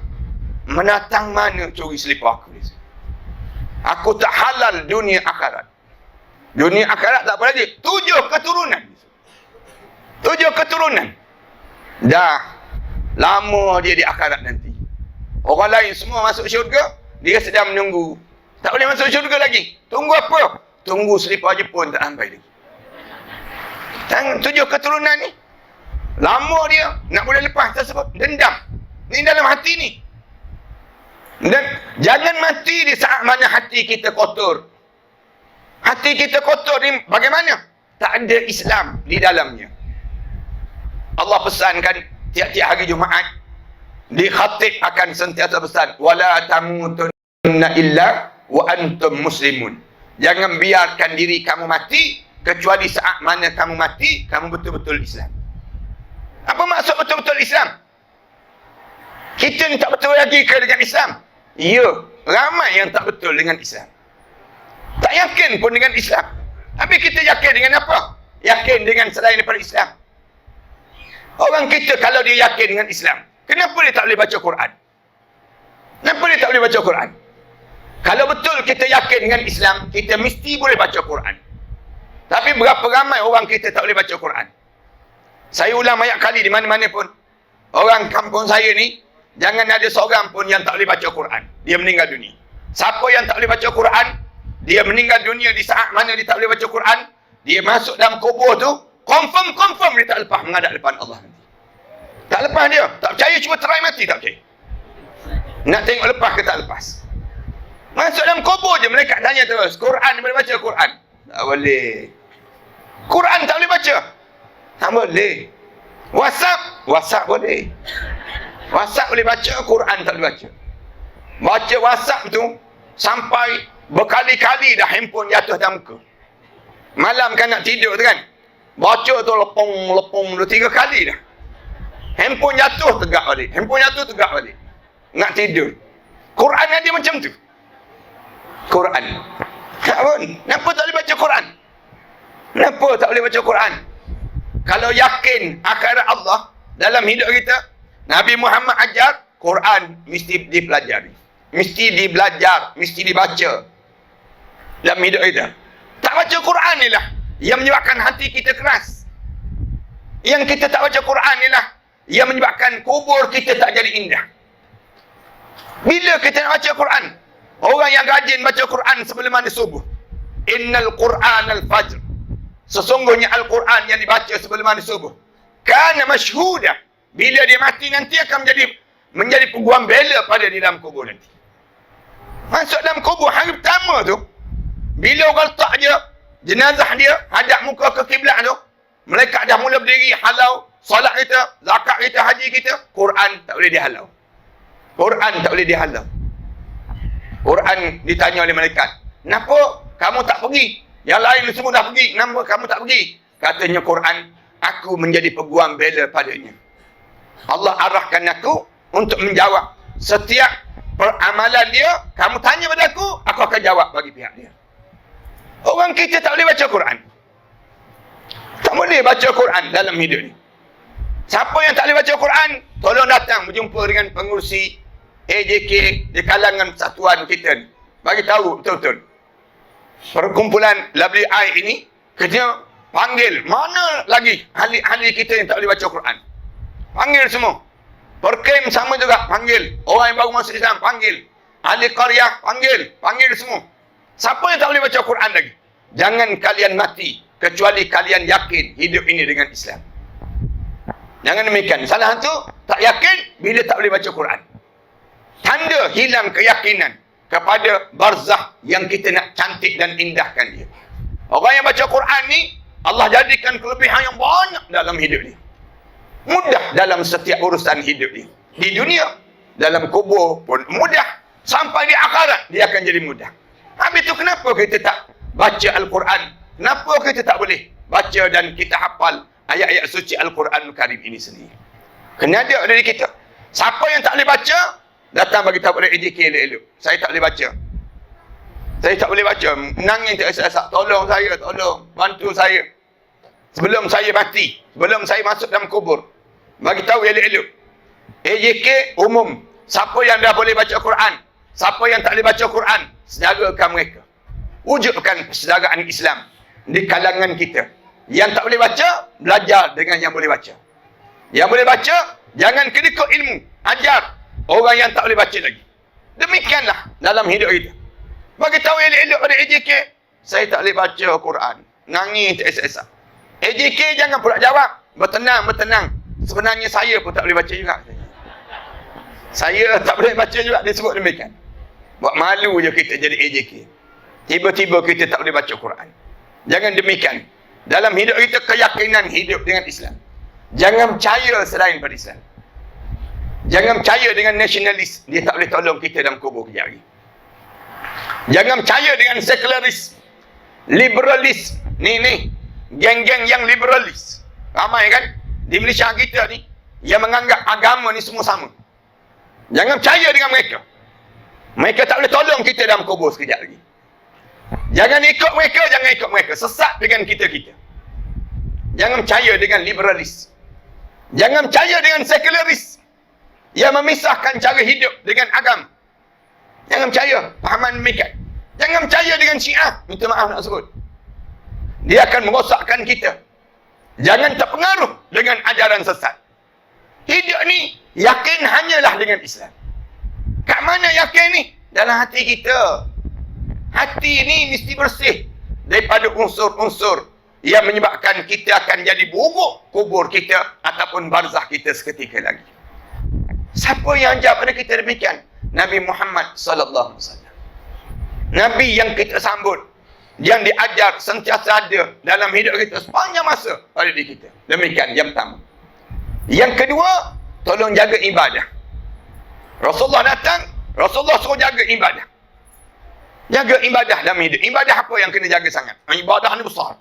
Menatang mana curi selipar aku? Aku tak halal dunia akhirat. Dunia akhirat tak apa lagi? 7 keturunan. 7 keturunan. Dah lama dia di akhirat nanti. Orang lain semua masuk syurga, dia sedang menunggu. Tak boleh masuk syurga lagi. Tunggu apa? Tunggu selipar Jepun tak sampai lagi. 7 keturunan ni. Lama dia nak boleh lepas tersebut. Dendam. Ni dalam hati ni. Dan jangan mati di saat mana hati kita kotor. Hati kita kotor ni bagaimana? Tak ada Islam di dalamnya. Allah pesankan tiap-tiap hari Jumaat di khatib akan sentiasa pesan, wala tamutunna illa wa antum muslimun. Jangan biarkan diri kamu mati kecuali saat mana kamu mati kamu betul-betul Islam. Apa maksud betul-betul Islam? Kita ni tak betul lagi ke dengan Islam? Ya, ramai yang tak betul dengan Islam. Tak yakin pun dengan Islam. Tapi kita yakin dengan apa? Yakin dengan selain daripada Islam. Orang kita kalau dia yakin dengan Islam, kenapa dia tak boleh baca Quran? Kenapa dia tak boleh baca Quran? Kalau betul kita yakin dengan Islam, kita mesti boleh baca Quran. Tapi berapa ramai orang kita tak boleh baca Quran? Saya ulang banyak kali di mana-mana pun. Orang kampung saya ni, jangan ada seorang pun yang tak boleh baca Quran. Dia meninggal dunia. Siapa yang tak boleh baca Quran, dia meninggal dunia di saat mana dia tak boleh baca Quran, dia masuk dalam kubur tu, confirm dia tak lepas menghadap depan Allah nanti. Tak lepas dia. Tak percaya cuba try mati, tak percaya. Nak tengok lepas ke tak lepas. Masuk dalam kubur je, malaikat tanya terus, Quran boleh baca Quran? Tak boleh. Quran tak boleh baca? Tak boleh. WhatsApp boleh. WhatsApp boleh baca, Quran tak boleh baca. Baca WhatsApp tu sampai berkali-kali dah handphone jatuh dalam muka. Malam kan nak tidur tu kan, baca tu lepong 2-3 kali dah. Handphone jatuh, tegak balik. Handphone jatuh, tegak balik. Nak tidur. Quran ada macam tu. Quran. Kenapa tak boleh baca Quran? Kenapa tak boleh baca Quran? Kalau yakin akhirat Allah dalam hidup kita, Nabi Muhammad ajar, Quran mesti dipelajari. Mesti dibelajar, mesti dibaca dalam hidup kita. Tak baca Quran ni lah yang menyebabkan hati kita keras. Yang kita tak baca Quran ni lah yang menyebabkan kubur kita tak jadi indah. Bila kita nak baca Quran? Orang yang rajin baca Quran sebelum mandi subuh. Innal Quran al-fajr. Sesungguhnya Al-Quran yang dibaca sebelum mandi subuh. Kana masyhuda. Bila dia mati nanti akan menjadi peguam bela pada di dalam kubur nanti. Masuk dalam kubur hari pertama tu, bila orang letak dia, jenazah dia, hadap muka ke kiblat tu, mereka dah mula berdiri halau solat kita, zakat kita, haji kita, Quran tak boleh dihalau. Quran tak boleh dihalau. Quran ditanya oleh malaikat, kenapa kamu tak pergi? Yang lain semua dah pergi, kenapa kamu tak pergi? Katanya Quran, aku menjadi peguam bela padanya. Allah arahkan aku untuk menjawab setiap peramalan dia. Kamu tanya pada aku akan jawab bagi pihak dia. Orang kita tak boleh baca Quran. Tak boleh baca Quran dalam hidup ni. Siapa yang tak boleh baca Quran, tolong datang berjumpa dengan pengurusi AJK di kalangan persatuan kita ni. Bagi tahu betul-betul. Perkumpulan Lovely Eye ini, kita panggil mana lagi ahli-ahli kita yang tak boleh baca Quran. Panggil semua. Perkem sama juga, panggil. Orang yang baru masuk Islam, panggil. Ahli qaryah, panggil semua. Siapa yang tak boleh baca Quran lagi? Jangan kalian mati kecuali kalian yakin hidup ini dengan Islam. Jangan demikian. Salah satu tak yakin bila tak boleh baca Quran. Tanda hilang keyakinan kepada barzakh yang kita nak cantik dan indahkan dia. Orang yang baca Quran ni, Allah jadikan kelebihan yang banyak dalam hidup dia. Mudah dalam setiap urusan hidup dia. Di dunia, dalam kubur pun mudah. Sampai di akhirat, dia akan jadi mudah. Habis itu kenapa kita tak baca Al-Quran? Kenapa kita tak boleh baca dan kita hafal ayat-ayat suci Al-Quran Karim ini sendiri? Kena ada dari kita. Siapa yang tak boleh baca, datang bagi tahu pada AJK elok-elok. Saya tak boleh baca. Saya tak boleh baca. Menangis tak esak-esak. Tolong saya, tolong. Bantu saya. Sebelum saya mati. Sebelum saya masuk dalam kubur. Bagi tahu elok-elok. AJK umum. Siapa yang dah boleh baca Quran, siapa yang tak boleh baca Quran, sedarakan mereka. Wujudkan persaudaraan Islam di kalangan kita. Yang tak boleh baca, belajar dengan yang boleh baca. Yang boleh baca, jangan kedekut ilmu. Ajar orang yang tak boleh baca lagi. Demikianlah dalam hidup kita. Bagi tahu elok-elok pada AJK, saya tak boleh baca Quran. Nangis tak esak-esak. AJK jangan pula jawab. Bertenang. Sebenarnya saya pun tak boleh baca juga. Saya tak boleh baca juga, dia sebut demikian. Buat malu je kita jadi AJK. Tiba-tiba kita tak boleh baca Quran. Jangan demikian. Dalam hidup kita, keyakinan hidup dengan Islam. Jangan percaya selain pada Islam. Jangan percaya dengan nasionalis. Dia tak boleh tolong kita dalam kubur kejap lagi. Jangan percaya dengan sekularis, liberalis. Ni. Geng-geng yang liberalis. Ramai kan? Di Malaysia kita ni, yang menganggap agama ni semua sama. Jangan percaya dengan mereka. Mereka tak boleh tolong kita dalam kubur sekejap lagi. Jangan ikut mereka. Sesat dengan kita-kita. Jangan percaya dengan liberalis. Jangan percaya dengan sekularis yang memisahkan cara hidup dengan agama. Jangan percaya fahaman demikian. Jangan percaya dengan Syiah. Minta maaf nak sebut. Dia akan merosakkan kita. Jangan terpengaruh dengan ajaran sesat. Hidup ni yakin hanyalah dengan Islam. Kat mana yakin ni? Dalam hati kita. Hati ni mesti bersih daripada unsur-unsur yang menyebabkan kita akan jadi buruk kubur kita ataupun barzakh kita seketika lagi. Siapa yang ajar pada kita demikian? Nabi Muhammad sallallahu alaihi wasallam. Nabi yang kita sambut, yang diajar sentiasa ada dalam hidup kita sepanjang masa pada diri kita. Demikian yang pertama. Yang kedua, tolong jaga ibadah. Rasulullah datang, Rasulullah suruh jaga ibadah. Jaga ibadah dalam hidup. Ibadah apa yang kena jaga sangat? Ibadah ni besar.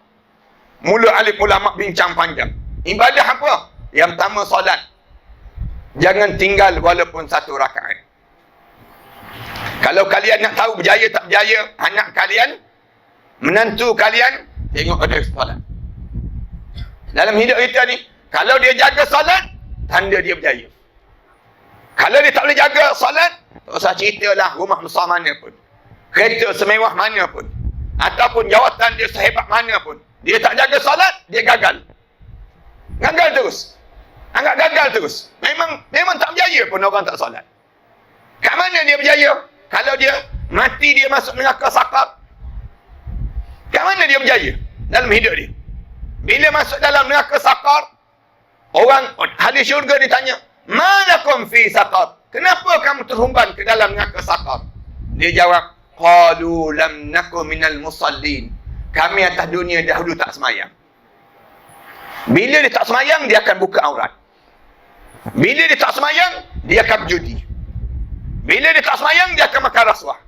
Mula alif ulama bincang panjang. Ibadah apa? Yang pertama solat. Jangan tinggal walaupun satu rakaat. Kalau kalian nak tahu berjaya tak berjaya anak kalian, menantu kalian, tengok ada solat. Dalam hidup kita ni, kalau dia jaga solat, tanda dia berjaya. Kalau dia tak boleh jaga solat, tak usah ceritalah rumah besar mana pun, kereta semewah mana pun, ataupun jawatan dia sehebat mana pun, dia tak jaga solat, dia gagal. Gagal terus. Anggap gagal terus. Memang tak berjaya pun orang tak solat. Kat mana dia berjaya? Kalau dia mati, dia masuk neraka sakar. Kat mana dia berjaya dalam hidup dia? Bila masuk dalam neraka sakar, orang ahli syurga ditanya, "Malakum fi sakar?" Kenapa kamu terhumban ke dalam neraka sakar? Dia jawab, "Qalu lam naku minal musallin." Kami atas dunia dahulu tak semayang. Bila dia tak semayang, dia akan buka aurat. Bila dia tak semayang, dia akan berjudi. Bila dia tak semayang, dia akan makan rasuah.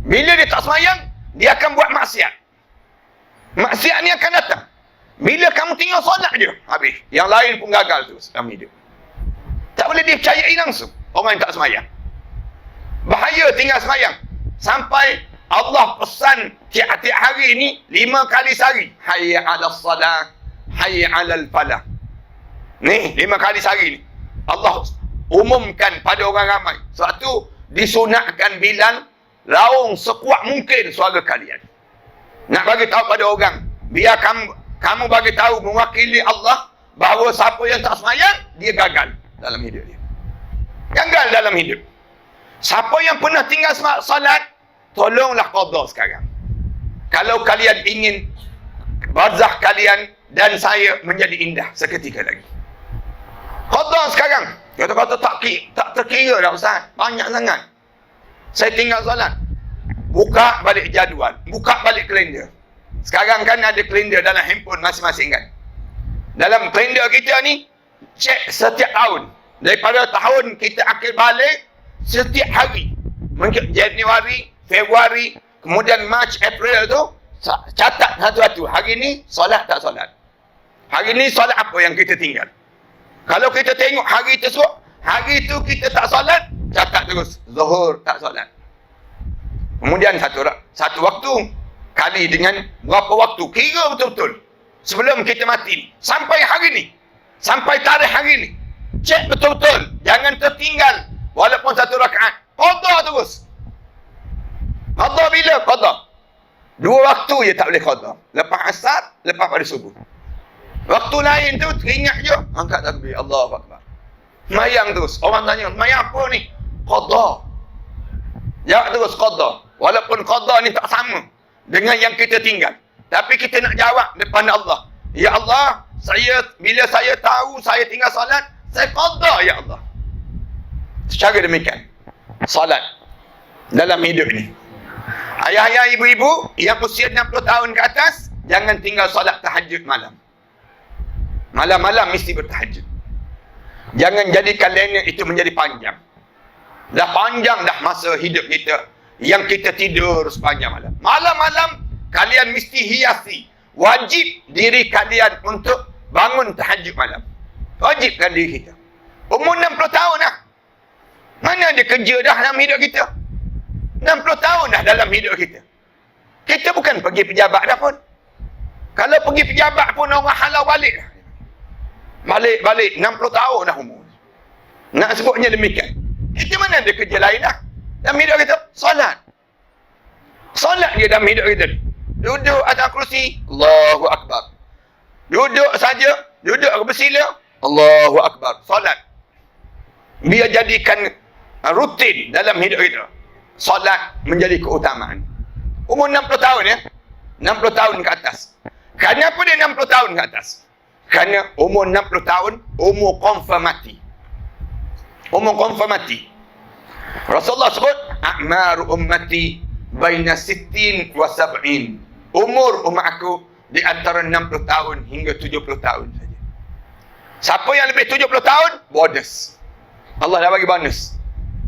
Bila dia tak semayang, dia akan buat maksiat. Maksiat ni akan datang. Bila kamu tinggal solat je, habis. Yang lain pun gagal terus dalam hidup. Tak boleh dipercayai langsung orang yang tak semayang. Bahaya tinggal semayang. Sampai Allah pesan tiap-tiap hari ni 5 kali sehari. Hayya 'alas salah, hayya 'alal falah. Ni 5 kali sehari ni Allah umumkan pada orang ramai. Sebab tu disunatkan Bilal raung sekuat mungkin suara kalian. Nak bagi tahu pada orang, biar kamu bagi tahu mewakili Allah bahawa siapa yang tak semayang, dia gagal dalam hidup dia. Gagal dalam hidup. Siapa yang pernah tinggal salat, tolonglah qada sekarang. Kalau kalian ingin barzakh kalian dan saya menjadi indah seketika lagi, qada sekarang. Kata-kata tak terkira dah Ustaz, banyak sangat saya tinggal salat. Buka balik jadual, buka balik kalender. Sekarang kan ada kalender dalam handphone masing-masing kan. Dalam kalender kita ni, cek setiap tahun. Daripada tahun kita akhir balik, setiap hari. Mungkin Januari, Februari, kemudian Mac, April tu, catat satu-satu. Hari ni, solat tak solat. Hari ni solat apa yang kita tinggal. Kalau kita tengok hari tersebut, hari tu kita tak solat, catat terus. Zuhur tak solat. Kemudian satu waktu, kali dengan berapa waktu. Kira betul-betul. Sebelum kita mati. Sampai hari ni. Sampai tarikh hari ni. Cek betul-betul. Jangan tertinggal. Walaupun satu rakaat. Qada terus. Qada bila? Qada. 2 waktu je tak boleh qada. Lepas asar, lepas pada subuh. Waktu lain tu teringat je, angkat takbir, Allahu Akbar. Semayang terus. Orang tanya, semayang apa ni? Qada. Jawab terus qada. Walaupun qada ni tak sama dengan yang kita tinggal. Tapi kita nak jawab depan Allah. Ya Allah, bila saya tahu saya tinggal salat, saya qada ya Allah. Secara demikian, salat dalam hidup ni. Ayah-ayah, ibu-ibu yang usia 60 tahun ke atas, jangan tinggal salat tahajud malam. Malam-malam mesti bertahajud. Jangan jadikan lena itu menjadi panjang. Dah panjang dah masa hidup kita yang kita tidur sepanjang malam. Malam-malam kalian mesti hiasi. Wajib diri kalian untuk bangun tahajud malam. Wajibkan diri kita. Umur 60 tahun dah. Mana ada kerja dah dalam hidup kita? 60 tahun dah dalam hidup kita. Kita bukan pergi pejabat dah pun. Kalau pergi pejabat pun orang halau balik dah. Balik 60 tahun dah umur. Nak sebutnya demikian. Kita mana ada kerja lain dah. Dalam hidup kita, solat. Solat je dalam hidup kita. Duduk atas kursi, Allahu Akbar. Duduk saja, duduk bersila, Allahu Akbar. Solat. Biar jadikan rutin dalam hidup kita. Solat menjadi keutamaan. Umur 60 tahun ya. 60 tahun ke atas. Kenapa dia 60 tahun ke atas? Kerana umur 60 tahun, umur konfirmati. Umur konfirmati. Rasulullah sebut, a'maru ummati baina 60 wa 70. Umur umat aku di antara 60 tahun hingga 70 tahun saja. Siapa yang lebih 70 tahun, bonus. Allah dah bagi bonus.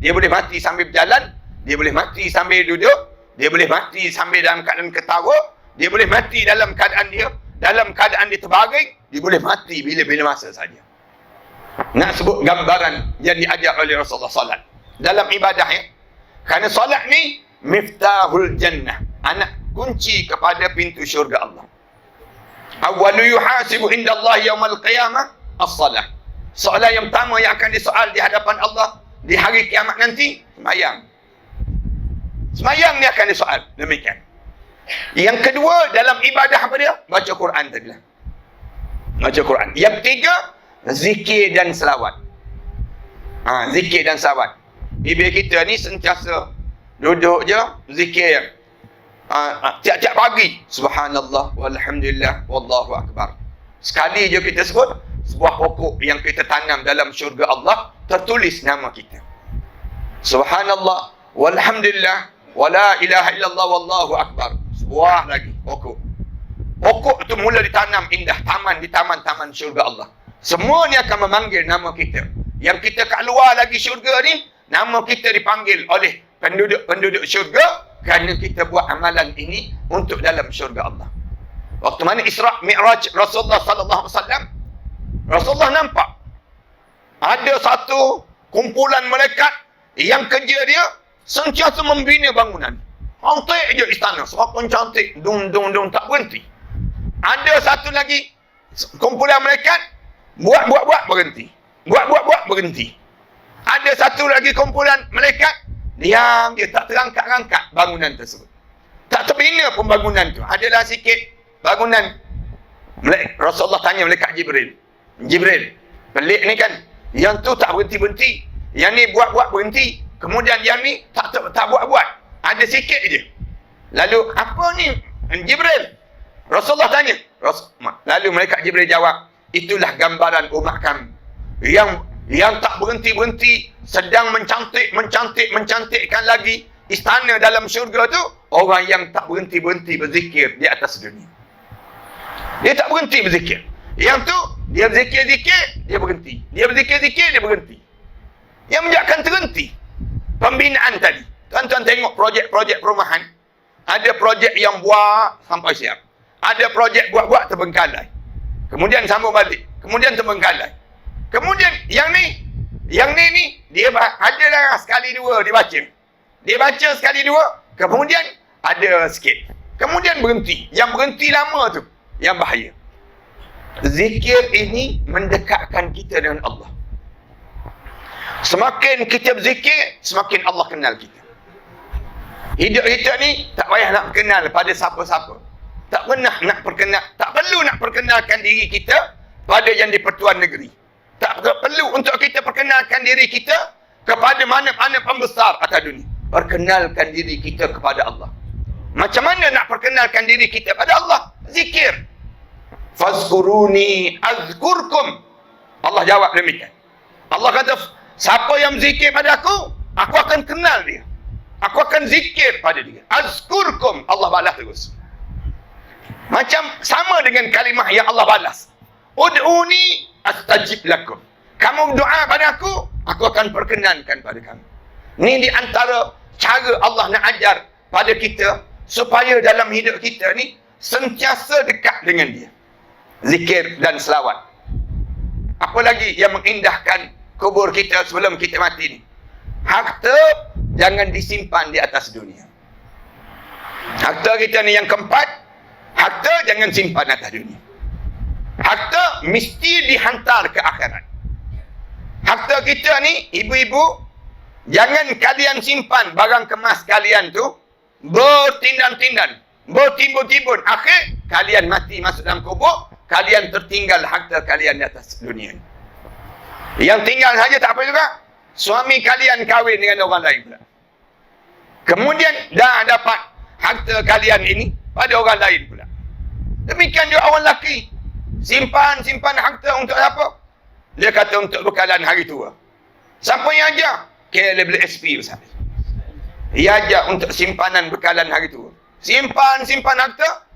Dia boleh mati sambil berjalan, dia boleh mati sambil duduk, dia boleh mati sambil dalam keadaan ketawa, dia boleh mati dalam keadaan dia terbaring, dia boleh mati bila-bila masa saja. Nak sebut gambaran yang diajar oleh Rasulullah salat dalam ibadah ya. Kerana salat ni miftahul jannah, anak kunci kepada pintu syurga Allah. Awwalu yuhasibu indallahi yaumal qiyamah as-salah. Soalan yang pertama yang akan disoal di hadapan Allah di hari kiamat nanti, sembahyang. Sembahyang ni akan disoal, demikian. Yang kedua dalam ibadah apa dia? Baca Quran tadi lah. Baca Quran. Yang ketiga, zikir dan selawat. Zikir dan selawat. Ibu kita ni sentiasa duduk je zikir. Tiap-tiap pagi, subhanallah walhamdulillah wallahu akbar. Sekali je kita sebut sebuah pokok yang kita tanam dalam syurga Allah, tertulis nama kita. Subhanallah walhamdulillah wala ilaha illallah wallahu akbar. Sebuah lagi pokok. Pokok itu mula ditanam indah, taman di taman-taman syurga Allah. Semua ni akan memanggil nama kita. Yang kita kat luar lagi syurga ni, nama kita dipanggil oleh penduduk syurga kerana kita buat amalan ini untuk dalam syurga Allah. Waktu mana Isra' Mi'raj Rasulullah sallallahu alaihi wasallam, Rasulullah nampak ada satu kumpulan malaikat yang kerja dia sentiasa membina bangunan. Cantik je istana, semakin cantik, dung tak berhenti. Ada satu lagi kumpulan malaikat buat berhenti. Buat berhenti. Ada satu lagi kumpulan malaikat diam, dia tak terangkat-rangkat bangunan tersebut. Tak terbina pun bangunan tu. Adalah sikit bangunan. Rasulullah tanya malaikat Jibril. Jibril, pelik ni kan. Yang tu tak berhenti-berhenti. Yang ni buat berhenti. Kemudian yang ni tak buat. Ada sikit je. Lalu, apa ni Jibril? Rasulullah tanya. Lalu malaikat Jibril jawab, itulah gambaran umat kami. Yang tak berhenti-berhenti, sedang mencantikkan lagi istana dalam syurga tu, orang yang tak berhenti-berhenti berzikir di atas dunia. Dia tak berhenti berzikir. Yang tu, dia berzikir-zikir, dia berhenti. Dia berzikir-zikir, dia berhenti. Yang menyebabkan terhenti pembinaan tadi. Tuan-tuan tengok projek-projek perumahan. Ada projek yang buat sampai siap. Ada projek buat terbengkalai. Kemudian sambung balik. Kemudian terbengkalai. Kemudian yang ni dia adalah sekali dua dia baca. Dia baca sekali dua, kemudian ada sikit. Kemudian berhenti. Yang berhenti lama tu yang bahaya. Zikir ini mendekatkan kita dengan Allah. Semakin kita berzikir, semakin Allah kenal kita. Hidup kita ni tak payah nak kenal pada siapa-siapa. Tak perlu nak perkenalkan diri kita pada yang di-Pertuan Negeri. Tak perlu untuk kita perkenalkan diri kita kepada mana-mana pembesar atas dunia. Perkenalkan diri kita kepada Allah. Macam mana nak perkenalkan diri kita kepada Allah? Zikir. Fazkuruni azkurkum. Allah jawab demikian. Allah kata, siapa yang zikir pada aku akan kenal dia. Aku akan zikir pada dia. Azkurkum. Allah balas terus. Macam sama dengan kalimah yang Allah balas. Ud'uni astajib lakum. Kamu berdoa pada aku akan perkenankan pada kamu. Ini di antara cara Allah nak ajar pada kita supaya dalam hidup kita ni sentiasa dekat dengan dia. Zikir dan selawat. Apa lagi yang mengindahkan kubur kita sebelum kita mati ni? Harta jangan disimpan di atas dunia. Harta kita ni yang keempat, harta jangan simpan atas dunia. Harta mesti dihantar ke akhirat. Harta kita ni, ibu-ibu, jangan kalian simpan barang kemas kalian tu bertindan-tindan, bertimbun-timbun. Akhir kalian mati masuk dalam kubur, kalian tertinggal harta kalian di atas dunia ni. Yang tinggal saja tak apa juga. Suami kalian kahwin dengan orang lain pula. Kemudian dah dapat harta kalian ini pada orang lain pula. Demikian juga orang lelaki. Simpan harta untuk apa? Dia kata untuk bekalan hari tua. Siapa yang ajar? KL beli SP Ustaz. Ia ajar untuk simpanan bekalan hari tua. Simpan harta.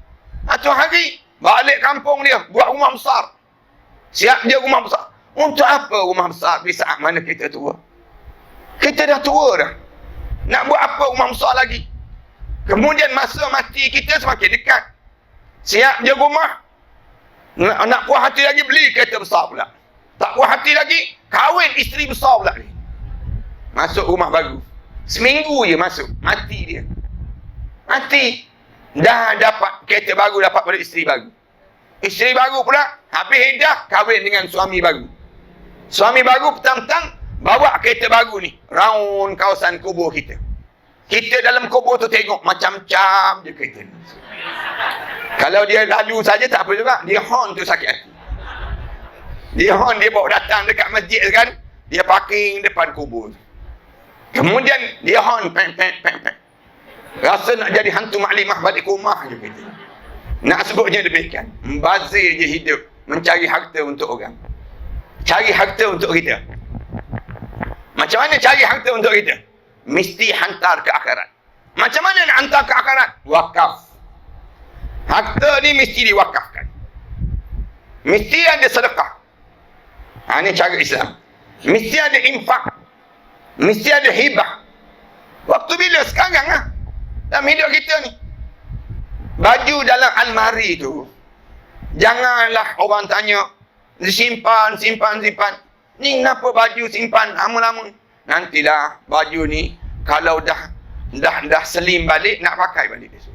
Satu hari balik kampung dia buat rumah besar. Siap dia rumah besar. Untuk apa rumah besar di saat mana kita tua? Kita dah tua dah. Nak buat apa rumah besar lagi? Kemudian masa mati kita semakin dekat. Siap je rumah. Nak puas hati lagi beli kereta besar pula. Tak puas hati lagi, kahwin isteri besar pula ni. Masuk rumah baru. Seminggu je masuk, mati dia. Mati. Dah dapat kereta baru, dapat pada isteri baru. Isteri baru pula, habis iddah, kahwin dengan suami baru. Suami baru petang-petang, bawa kereta baru ni, round kawasan kubur kita. Kita dalam kubur tu tengok macam-macam je kereta ni. Kalau dia lalu saja tak apa juga, dia horn tu sakit hati. Dia horn, dia bawa datang dekat masjid kan, dia parking depan kubur. Kemudian dia horn, pek. Rasa nak jadi hantu maklimah balik rumah je kita. Nak sebutnya demikian. Membazir je hidup, mencari harta untuk orang. Cari harta untuk kita. Macam mana cari harta untuk kita? Mesti hantar ke akhirat. Macam mana nak hantar ke akhirat? Wakaf. Harta ni mesti diwakafkan. Mesti ada sedekah. Ini cara Islam. Mesti ada infak. Mesti ada hibah. Waktu bila? Sekarang lah. Dalam hidup kita ni. Baju dalam almari tu, janganlah orang tanya, simpan. Ni kenapa baju simpan lama-lama? Nantilah baju ni, kalau dah selim balik, nak pakai balik besok.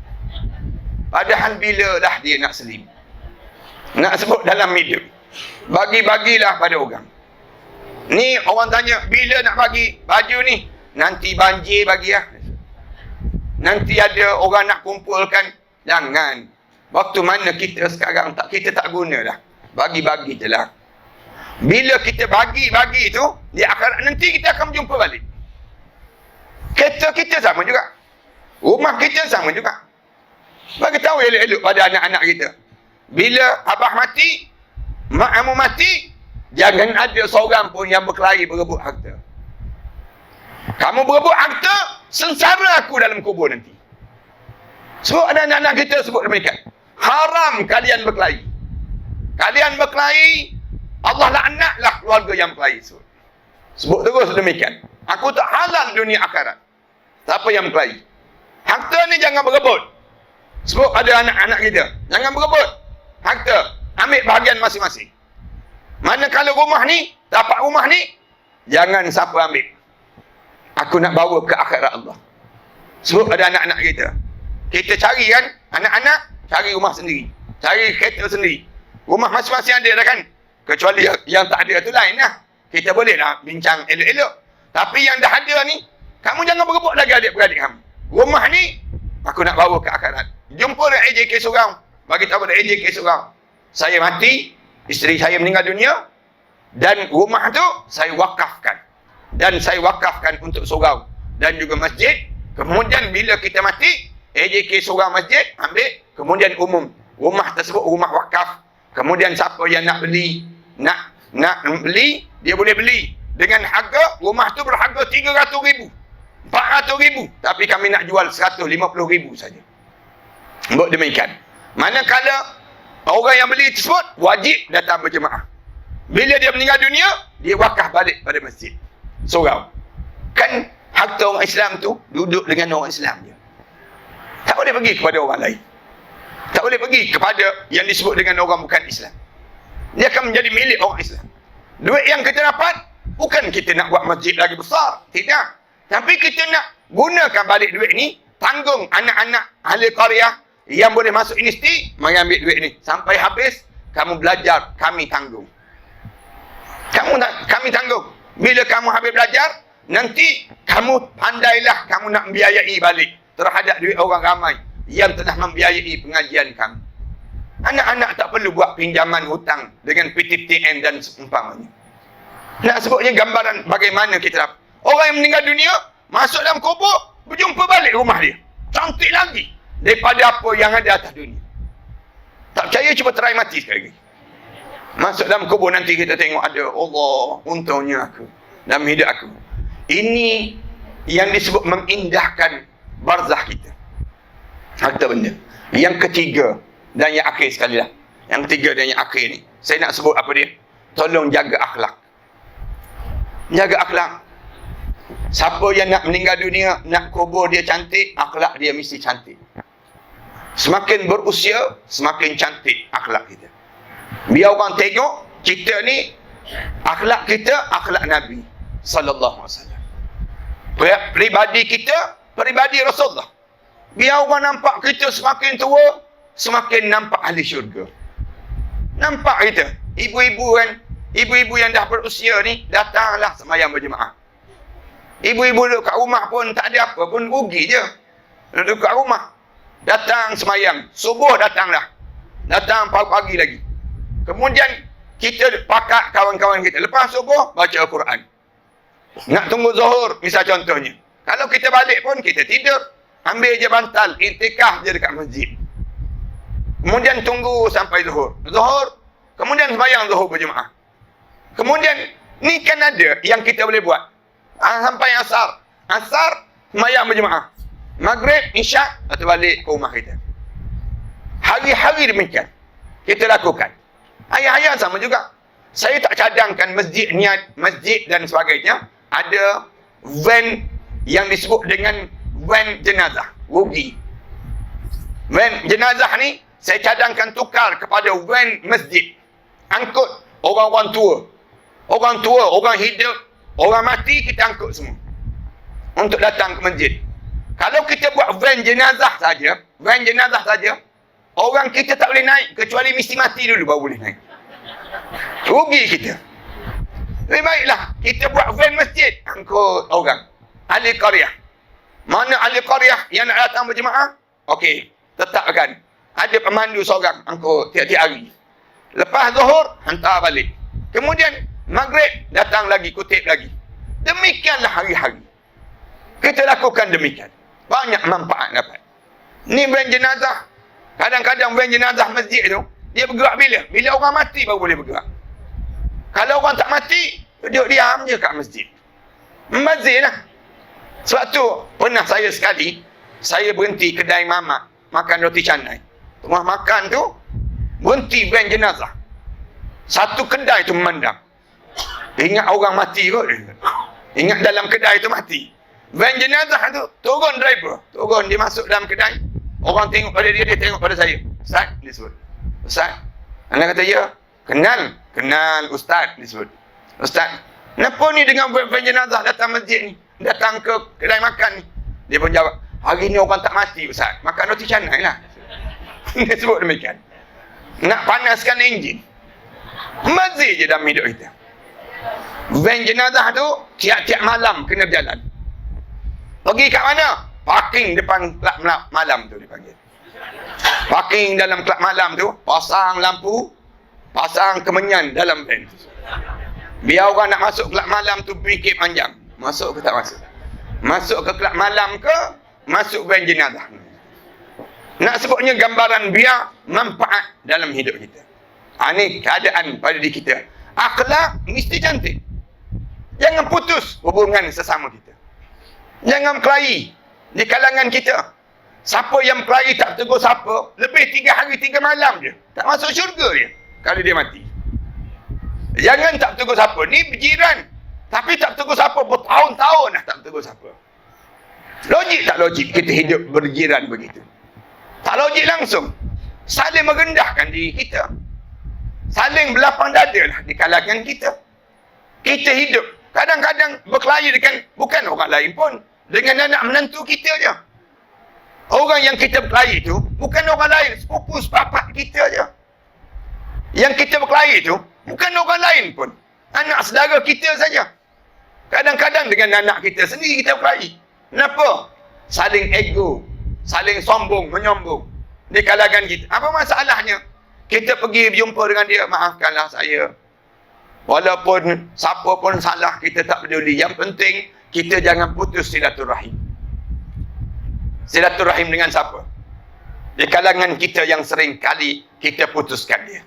Padahal bila dah dia nak selim? Nak sebut dalam hidup. Bagi-bagilah pada orang. Ni orang tanya, bila nak bagi baju ni? Nanti banjir bagi lah. Nanti ada orang nak kumpulkan. Jangan. Waktu mana kita sekarang kita tak guna dah. Bagi-bagi je lah. Bila kita bagi tu, di akhirat nanti kita akan berjumpa balik. Kereta kita sama juga. Rumah kita sama juga. Bagi tahu elok-elok pada anak-anak kita. Bila abah mati, mak kamu mati, jangan ada seorang pun yang berkelahi berebut harta. Kamu berebut harta, sengsara aku dalam kubur nanti. Sebab ada anak-anak kita sebut demikian. Haram kalian berkelahi. Kalian berkelahi, Allah laknatlah keluarga yang berkelahi. Sebut terus demikian. Aku tak halal dunia akhirat. Siapa yang berkelahi? Harta ni jangan berebut. Sebab ada anak-anak kita. Jangan berebut. Harta. Ambil bahagian masing-masing. Manakala rumah ni, dapat rumah ni, jangan siapa ambil. Aku nak bawa ke akhirat Allah. Sebab ada anak-anak kita. Kita cari kan, anak-anak cari rumah sendiri. Cari kereta sendiri. Rumah masing-masing ada dah kan. Kecuali yang tak ada tu lain lah. Kita boleh lah bincang elok-elok. Tapi yang dah ada ni, kamu jangan berebut lagi adik-beradik kamu. Rumah ni, aku nak bawa ke akhirat. Jumpa dengan AJK Surau. Bagi tahu pada AJK Surau. Saya mati, isteri saya meninggal dunia. Dan rumah tu, saya wakafkan. Dan saya wakafkan untuk surau. Dan juga masjid. Kemudian bila kita mati, AJK Surau masjid, ambil. Kemudian umum. Rumah tersebut rumah wakaf. Kemudian siapa yang nak beli, nak beli, dia boleh beli. Dengan harga, rumah tu berharga 300,000. 400,000. Tapi kami nak jual 150,000 saja. Buat demikian. Manakala orang yang beli tersebut, wajib datang berjemaah. Bila dia meninggal dunia, dia wakaf balik pada masjid. Surau. Kan harta orang Islam tu, duduk dengan orang Islam je. Tak boleh pergi kepada orang lain. Tak boleh pergi kepada yang disebut dengan orang bukan Islam. Dia akan menjadi milik orang Islam. Duit yang kita dapat, bukan kita nak buat masjid lagi besar. Tidak. Tapi kita nak gunakan balik duit ni, tanggung anak-anak ahli qaryah yang boleh masuk universiti, mari ambil duit ni. Sampai habis, kamu belajar, kami tanggung. Kami tanggung. Bila kamu habis belajar, nanti kamu pandailah kamu nak membiayai balik terhadap duit orang ramai yang telah membiayai pengajian kami. Anak-anak tak perlu buat pinjaman hutang dengan PTTN dan seumpamanya. Nak sebutnya gambaran bagaimana kita dapat. Orang yang meninggal dunia, masuk dalam kubur, berjumpa balik rumah dia. Cantik lagi daripada apa yang ada atas dunia. Tak percaya, cuba try mati sekali lagi. Masuk dalam kubur nanti kita tengok ada, Allah, untungnya aku dalam hidup aku. Ini yang disebut mengindahkan barzah kita. Harta benda. Yang ketiga dan yang akhir sekali lah. Yang ketiga dan yang akhir ni, saya nak sebut apa dia? Tolong jaga akhlak. Jaga akhlak. Siapa yang nak meninggal dunia, nak kubur dia cantik, akhlak dia mesti cantik. Semakin berusia, semakin cantik akhlak kita. Biar orang tengok kita ni Akhlak kita, akhlak Nabi sallallahu alaihi wasallam. Peribadi kita, peribadi Rasulullah. Biar orang nampak kita semakin tua, semakin nampak ahli syurga. Nampak kita, ibu-ibu kan, ibu-ibu yang dah berusia ni, datanglah sembahyang berjemaah. Ibu-ibu duduk kat rumah pun tak ada apa pun, rugi je. Duduk kat rumah, datang sembahyang, subuh datanglah. Datang pagi-pagi lagi. Kemudian, kita pakat kawan-kawan kita. Lepas subuh, baca Al-Quran. Nak tunggu zuhur, misal contohnya. Kalau kita balik pun, kita tidur. Ambil je bantal, intikah je dekat masjid. Kemudian tunggu sampai zuhur. Zuhur, kemudian sembahyang zuhur berjemaah. Kemudian, ni kan ada yang kita boleh buat. Sampai asar. Asar, sembahyang berjemaah. Maghrib, isyak, atau balik ke rumah kita. Hari-hari demikian. Kita lakukan. Ayah-ayah sama juga. Saya tak cadangkan masjid, niat masjid dan sebagainya. Ada van yang disebut dengan van jenazah. Rugi. Van jenazah ni, saya cadangkan tukar kepada van masjid. Angkut orang-orang tua. Orang tua, orang hidup, orang mati, kita angkut semua. Untuk datang ke masjid. Kalau kita buat van jenazah saja, orang kita tak boleh naik, kecuali mesti mati dulu baru boleh naik. Rugi kita. Lebih baiklah, kita buat van masjid, angkut orang. Ahli qaryah. Mana ahli qaryah yang nak datang berjemaah? Okey, tetapkan. Ada pemandu seorang, angkut tiap-tiap hari. Lepas zuhur, hantar balik. Kemudian, maghrib, datang lagi, kutip lagi. Demikianlah hari-hari. Kita lakukan demikian. Banyak manfaat dapat. Ni van jenazah. Kadang-kadang van jenazah masjid tu, dia bergerak bila? Bila orang mati baru boleh bergerak. Kalau orang tak mati, duduk diam je kat masjid. Membazir lah. Sebab tu, pernah saya sekali, saya berhenti kedai mamak, makan roti canai. Rumah makan tu, berhenti van jenazah. Satu kedai tu memandang. Ingat orang mati kot. Ingat dalam kedai tu mati. Van jenazah tu, turun driver. Turun, dia masuk dalam kedai. Orang tengok pada dia, dia tengok pada saya. Ustaz, dia sebut. Ustaz. Anda kata, ya. Kenal Ustaz, dia sebut. Ustaz, kenapa ni dengan van jenazah datang masjid ni? Datang ke kedai makan ni? Dia pun jawab, hari ni orang tak mati Ustaz. Makan roti canai lah. Dia sebut demikian. Nak panaskan enjin. Mazir je dalam hidup kita. Van jenazah tu, tiap-tiap malam kena berjalan. Pergi kat mana? Parking depan kelab malam tu dipanggil. Parking dalam kelab malam tu, pasang lampu, pasang kemenyan dalam van. Biar orang nak masuk kelab malam tu fikir panjang. Masuk ke tak masuk? Masuk ke kelab malam ke? Masuk van jenazah. Nak sebutnya gambaran biar manfaat dalam hidup kita. Ini keadaan pada diri kita. Akhlak mesti cantik. Jangan putus hubungan sesama kita. Jangan kelahi di kalangan kita. Siapa yang kelahi tak tegur siapa, lebih 3 hari 3 malam je, tak masuk syurga dia kalau dia mati. Jangan tak tegur siapa. Ni berjiran, tapi tak tegur siapa bertahun-tahun dah tak tegur siapa. Logik tak logik kita hidup berjiran begitu? Tak logik langsung. Saling merendahkan diri kita. Saling berlapang dada lah di kalangan kita. Kita hidup kadang-kadang berkelahi dengan bukan orang lain pun, dengan anak menantu kita je. Orang yang kita berkelahi tu bukan orang lain, sepupu sepapat kita je. Yang kita berkelahi tu bukan orang lain pun, anak saudara kita saja. Kadang-kadang dengan anak kita sendiri kita berkelahi. Kenapa? Saling ego, saling sombong, menyombong di kalangan kita. Apa masalahnya? Kita pergi berjumpa dengan dia, maafkanlah saya. Walaupun siapa pun salah, kita tak peduli. Yang penting, kita jangan putus silaturahim. Silaturahim dengan siapa? Di kalangan kita yang sering kali kita putuskan dia.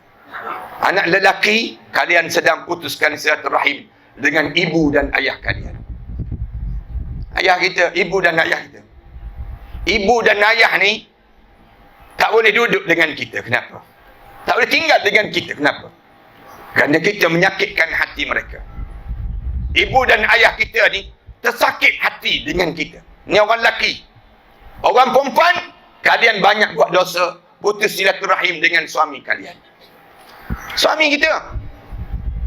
Anak lelaki, kalian sedang putuskan silaturahim dengan ibu dan ayah kalian. Ayah kita, ibu dan ayah kita. Ibu dan ayah ni tak boleh duduk dengan kita. Kenapa? Tak boleh tinggal dengan kita. Kenapa? Kerana kita menyakitkan hati mereka. Ibu dan ayah kita ni tersakit hati dengan kita. Ni orang lelaki. Orang perempuan, kalian banyak buat dosa, putus silaturahim dengan suami kalian. Suami kita.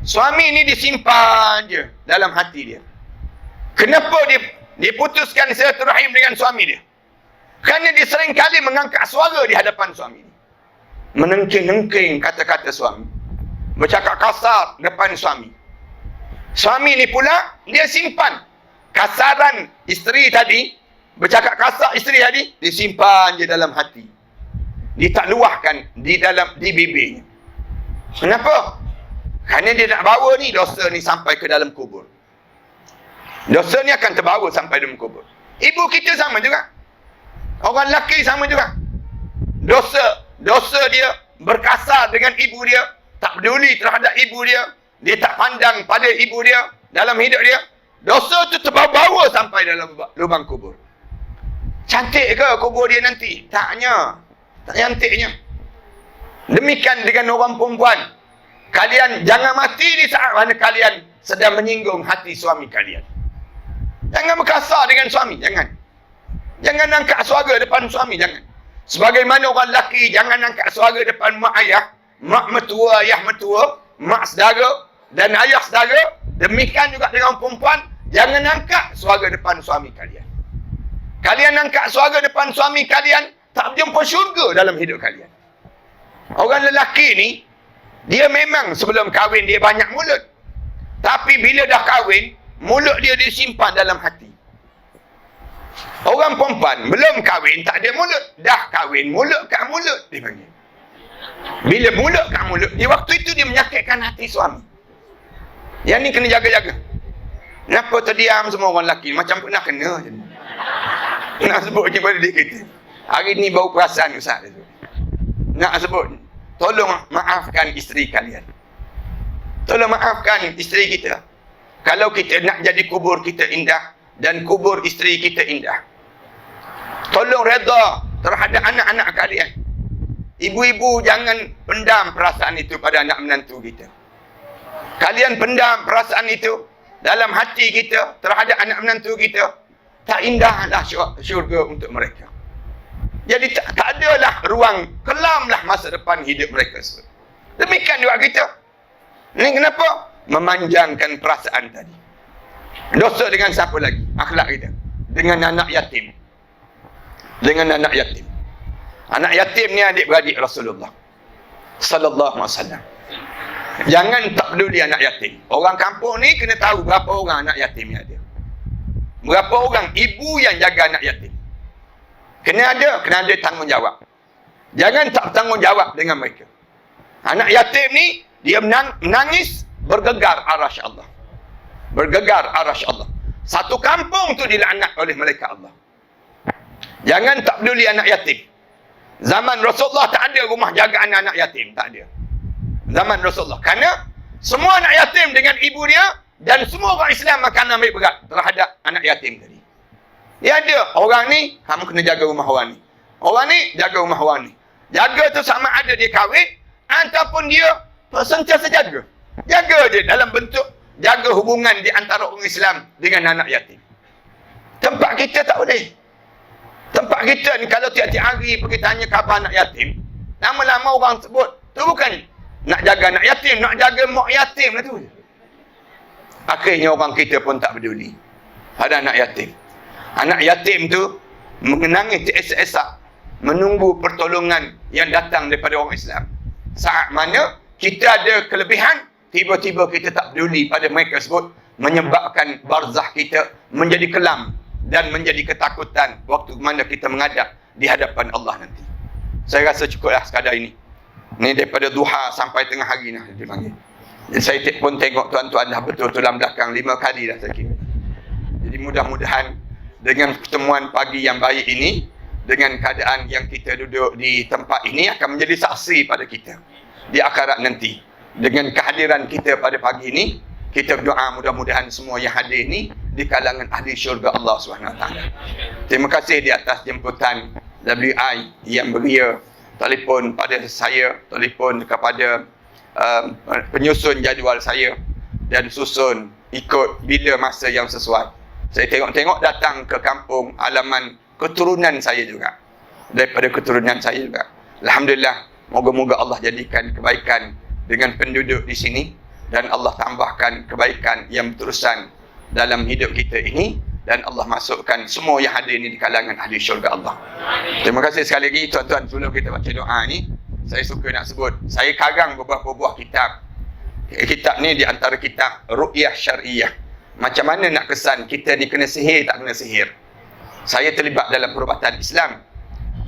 Suami ni disimpan je dalam hati dia. Kenapa dia putuskan silaturahim dengan suami dia? Kerana dia sering kali mengangkat suara di hadapan suami ni. Menengking-nengking kata-kata suami. Bercakap kasar depan suami. Suami ni pula, dia simpan kasaran isteri tadi, bercakap kasar isteri tadi, disimpan je dalam hati. Dia tak luahkan di bibirnya. Kenapa? Kerana dia nak bawa ni dosa ni sampai ke dalam kubur. Dosa ni akan terbawa sampai dalam kubur. Ibu kita sama juga. Orang lelaki sama juga. Dosa dia berkasar dengan ibu dia, tak peduli terhadap ibu dia, dia tak pandang pada ibu dia dalam hidup dia. Dosa tu terbawa sampai dalam lubang kubur. Cantik ke kubur dia nanti? Taknya. Tak cantiknya. Demikian dengan orang perempuan. Kalian jangan mati di saat mana kalian sedang menyinggung hati suami kalian. Jangan berkasar dengan suami, jangan. Jangan angkat suara depan suami, jangan. Sebagaimana orang lelaki jangan angkat suara depan mak ayah, mak mertua, ayah mertua, mak saudara dan ayah saudara. Demikian juga dengan perempuan, jangan angkat suara depan suami kalian. Kalian angkat suara depan suami kalian, tak berjumpa syurga dalam hidup kalian. Orang lelaki ni, dia memang sebelum kahwin dia banyak mulut. Tapi bila dah kahwin, mulut dia disimpan dalam hati. Orang perempuan belum kahwin tak ada mulut. Dah kahwin, mulut kat mulut dia panggil. Bila mulut kat mulut, di waktu itu dia menyakitkan hati suami. Yang ni kena jaga-jaga. Kenapa terdiam semua orang lelaki? Macam pernah kena je. Nak sebut je pada diri kita. Hari ni baru perasaan Ustaz. Nak sebut, tolong maafkan isteri kalian. Tolong maafkan isteri kita. Kalau kita nak jadi kubur kita indah dan kubur isteri kita indah. Tolong redha terhadap anak-anak kalian. Ibu-ibu jangan pendam perasaan itu pada anak menantu kita. Kalian pendam perasaan itu dalam hati kita terhadap anak menantu kita. Tak indahlah syurga untuk mereka. Jadi tak adalah ruang, kelamlah masa depan hidup mereka. Demikian juga kita. Ini kenapa? Memanjangkan perasaan tadi. Dosa dengan siapa lagi? Akhlak kita. Dengan anak yatim. Dengan anak yatim. Anak yatim ni adik-beradik Rasulullah sallallahu alaihi wasallam. Jangan tak peduli anak yatim. Orang kampung ni kena tahu berapa orang anak yatim yang ada. Berapa orang ibu yang jaga anak yatim. Kena ada tanggungjawab. Jangan tak bertanggungjawab dengan mereka. Anak yatim ni, dia menangis, bergegar arasy Allah. Bergegar arasy Allah. Satu kampung tu dilaknat oleh malaikat Allah. Jangan tak peduli anak yatim. Zaman Rasulullah tak ada rumah jagaan anak yatim. Tak ada. Zaman Rasulullah. Kerana semua anak yatim dengan ibu dia dan semua orang Islam akan ambil berat terhadap anak yatim tadi. Dia ada. Orang ni, kamu kena jaga rumah orang ni. Orang ni, jaga rumah orang ni. Jaga tu sama ada dia kahwin ataupun dia sentiasa jaga. Jaga je dalam bentuk jaga hubungan di antara orang Islam dengan anak yatim. Tempat kita tak boleh. Tempat kita ni kalau tiap-tiap hari pergi tanya khabar anak yatim, lama-lama orang sebut, tu bukan nak jaga anak yatim, nak jaga mak yatim lah tu. Akhirnya orang kita pun tak peduli pada anak yatim. Anak yatim tu menangis teresak-esak menunggu pertolongan yang datang daripada orang Islam. Saat mana kita ada kelebihan, tiba-tiba kita tak peduli pada mereka tersebut, menyebabkan barzah kita menjadi kelam dan menjadi ketakutan waktu mana kita menghadap di hadapan Allah nanti. Saya rasa cukuplah sekadar ini. Ini daripada duha sampai tengah hari lah dipanggil. Jadi saya pun tengok tuan-tuan dah betul-betul dalam belakang 5 kali dah saya kira. Jadi mudah-mudahan dengan pertemuan pagi yang baik ini, dengan keadaan yang kita duduk di tempat ini akan menjadi saksi pada kita di akhirat nanti. Dengan kehadiran kita pada pagi ini, kita berdoa mudah-mudahan semua yang hadir ini di kalangan ahli syurga Allah SWT. Terima kasih di atas jemputan WI yang beria telefon pada saya, telefon kepada penyusun jadual saya dan susun ikut bila masa yang sesuai. Saya tengok-tengok datang ke kampung halaman keturunan saya juga. Daripada keturunan saya juga. Alhamdulillah, moga-moga Allah jadikan kebaikan dengan penduduk di sini dan Allah tambahkan kebaikan yang berterusan dalam hidup kita ini, dan Allah masukkan semua yang hadir ini di kalangan ahli syurga Allah. Terima kasih sekali lagi tuan-tuan. Sebelum kita baca doa ni, saya suka nak sebut, saya karang beberapa buah kitab. Kitab ni di antara kitab Ru'yah Syariah. Macam mana nak kesan kita ni kena sihir tak kena sihir. Saya terlibat dalam perubatan Islam,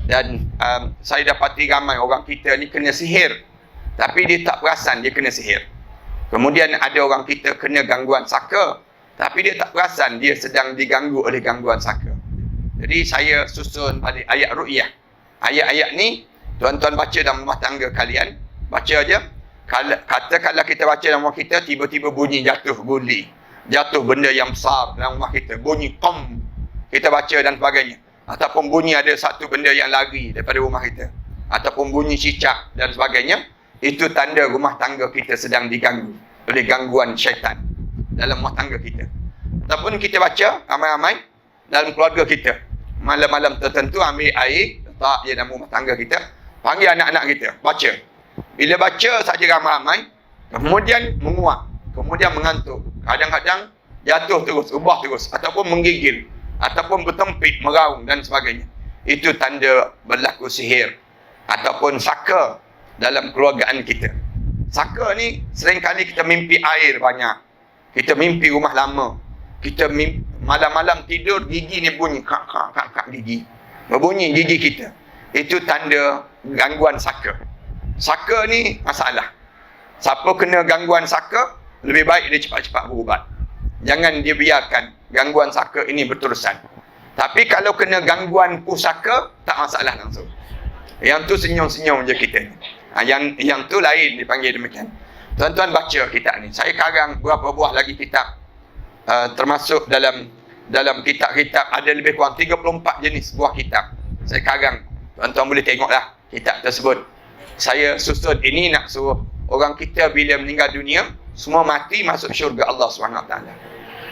dan saya dapati ramai orang kita ni kena sihir, tapi dia tak perasan dia kena sihir. Kemudian ada orang kita kena gangguan saka, tapi dia tak perasan dia sedang diganggu oleh gangguan saka. Jadi saya susun pada ayat ru'yah. Ayat-ayat ni tuan-tuan baca dalam rumah tangga kalian, baca aja. Katakanlah kita baca dalam rumah kita, tiba-tiba bunyi jatuh guli, jatuh benda yang besar dalam rumah kita, bunyi qam, kita baca dan sebagainya. Ataupun bunyi ada satu benda yang lari daripada rumah kita, ataupun bunyi cicak dan sebagainya. Itu tanda rumah tangga kita sedang diganggu oleh gangguan syaitan dalam rumah tangga kita. Ataupun kita baca ramai-ramai dalam keluarga kita, malam-malam tertentu ambil air, letak je dalam rumah tangga kita, panggil anak-anak kita, baca. Bila baca saja ramai-ramai, kemudian menguap, kemudian mengantuk, kadang-kadang jatuh terus, ubah terus, ataupun menggigil, ataupun bertempik, meraung dan sebagainya. Itu tanda berlaku sihir ataupun saka dalam keluargaan kita. Saka ni seringkali kita mimpi air banyak, kita mimpi rumah lama, kita mimpi, malam-malam tidur gigi ni bunyi kak gigi, berbunyi gigi kita. Itu tanda gangguan saka. Saka ni masalah. Siapa kena gangguan saka, lebih baik dia cepat-cepat berubat. Jangan dia biarkan gangguan saka ini berterusan. Tapi kalau kena gangguan pusaka, tak masalah langsung. Yang tu senyum-senyum je kita. Yang tu lain dipanggil demikian. Tuan-tuan baca kitab ni. Saya karang berapa buah lagi kitab. Termasuk dalam kitab-kitab ada lebih kurang 34 jenis buah kitab. Saya karang. Tuan-tuan boleh tengoklah kitab tersebut. Saya susun ini nak suruh orang kita bila meninggal dunia, semua mati masuk syurga Allah SWT.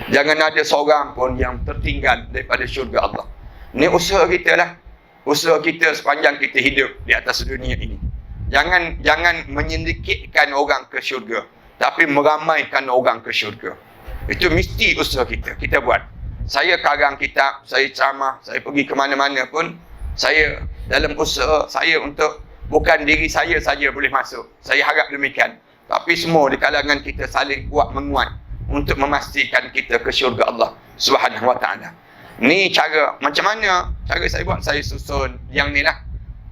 Jangan ada seorang pun yang tertinggal daripada syurga Allah. Ini usaha kita lah. Usaha kita sepanjang kita hidup di atas dunia ini. Jangan menyedikitkan orang ke syurga, tapi meramaikan orang ke syurga. Itu mesti usaha kita buat. Saya karang kitab, saya ceramah, saya pergi ke mana-mana pun, saya dalam usaha saya untuk bukan diri saya saja boleh masuk. Saya harap demikian. Tapi semua di kalangan kita saling kuat menguat untuk memastikan kita ke syurga Allah Subhanahu Wa Taala. Ni cara, macam mana cara saya buat, saya susun yang ni lah.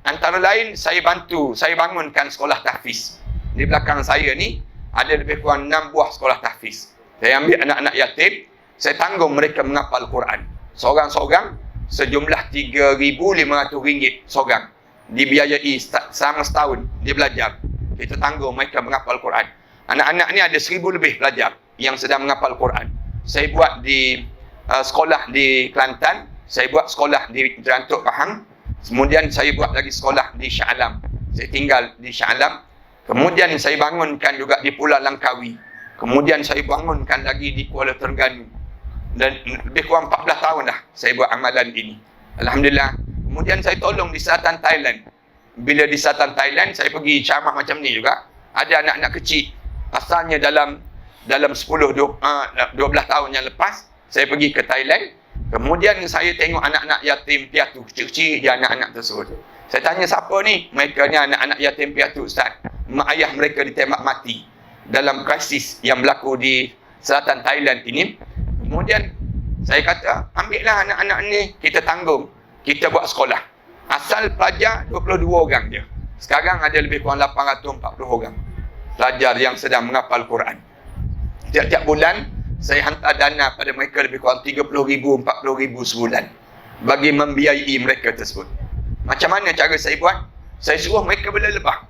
Antara lain saya bangunkan sekolah tahfiz. Di belakang saya ni ada lebih kurang 6 buah sekolah tahfiz. Saya ambil anak-anak yatim, saya tanggung mereka menghafal Quran. Seorang-seorang sejumlah RM3,500 seorang. Dibiayai selama setahun dia belajar. Kita tanggung mereka menghafal Quran. Anak-anak ni ada 1,000 lebih pelajar yang sedang menghafal Quran. Saya buat di sekolah di Kelantan, saya buat sekolah di Jerantuk Pahang, kemudian saya buat lagi sekolah di Shah Alam. Saya tinggal di Shah Alam. Kemudian saya bangunkan juga di Pulau Langkawi. Kemudian saya bangunkan lagi di Kuala Terengganu. Dan lebih kurang 14 tahun dah saya buat amalan ini. Alhamdulillah. Kemudian saya tolong di selatan Thailand. Bila di selatan Thailand, saya pergi ceramah macam ni juga. Ada anak-anak kecil. Asalnya dalam 10-12 tahun yang lepas, saya pergi ke Thailand. Kemudian saya tengok anak-anak yatim piatu, kecil-kecil dia anak-anak tersebut. Saya tanya siapa ni? Mereka ni anak-anak yatim piatu, Ustaz. Mak ayah mereka ditembak mati dalam krisis yang berlaku di selatan Thailand ini. Kemudian saya kata, ambillah anak-anak ni, kita tanggung. Kita buat sekolah. Asal pelajar 22 orang je. Sekarang ada lebih kurang 840 orang pelajar yang sedang menghafal Quran. Tiap-tiap bulan saya hantar dana pada mereka lebih kurang 30,000, 40,000 sebulan bagi membiayai mereka tersebut. Macam mana cara saya buat? Saya suruh mereka bela lebah.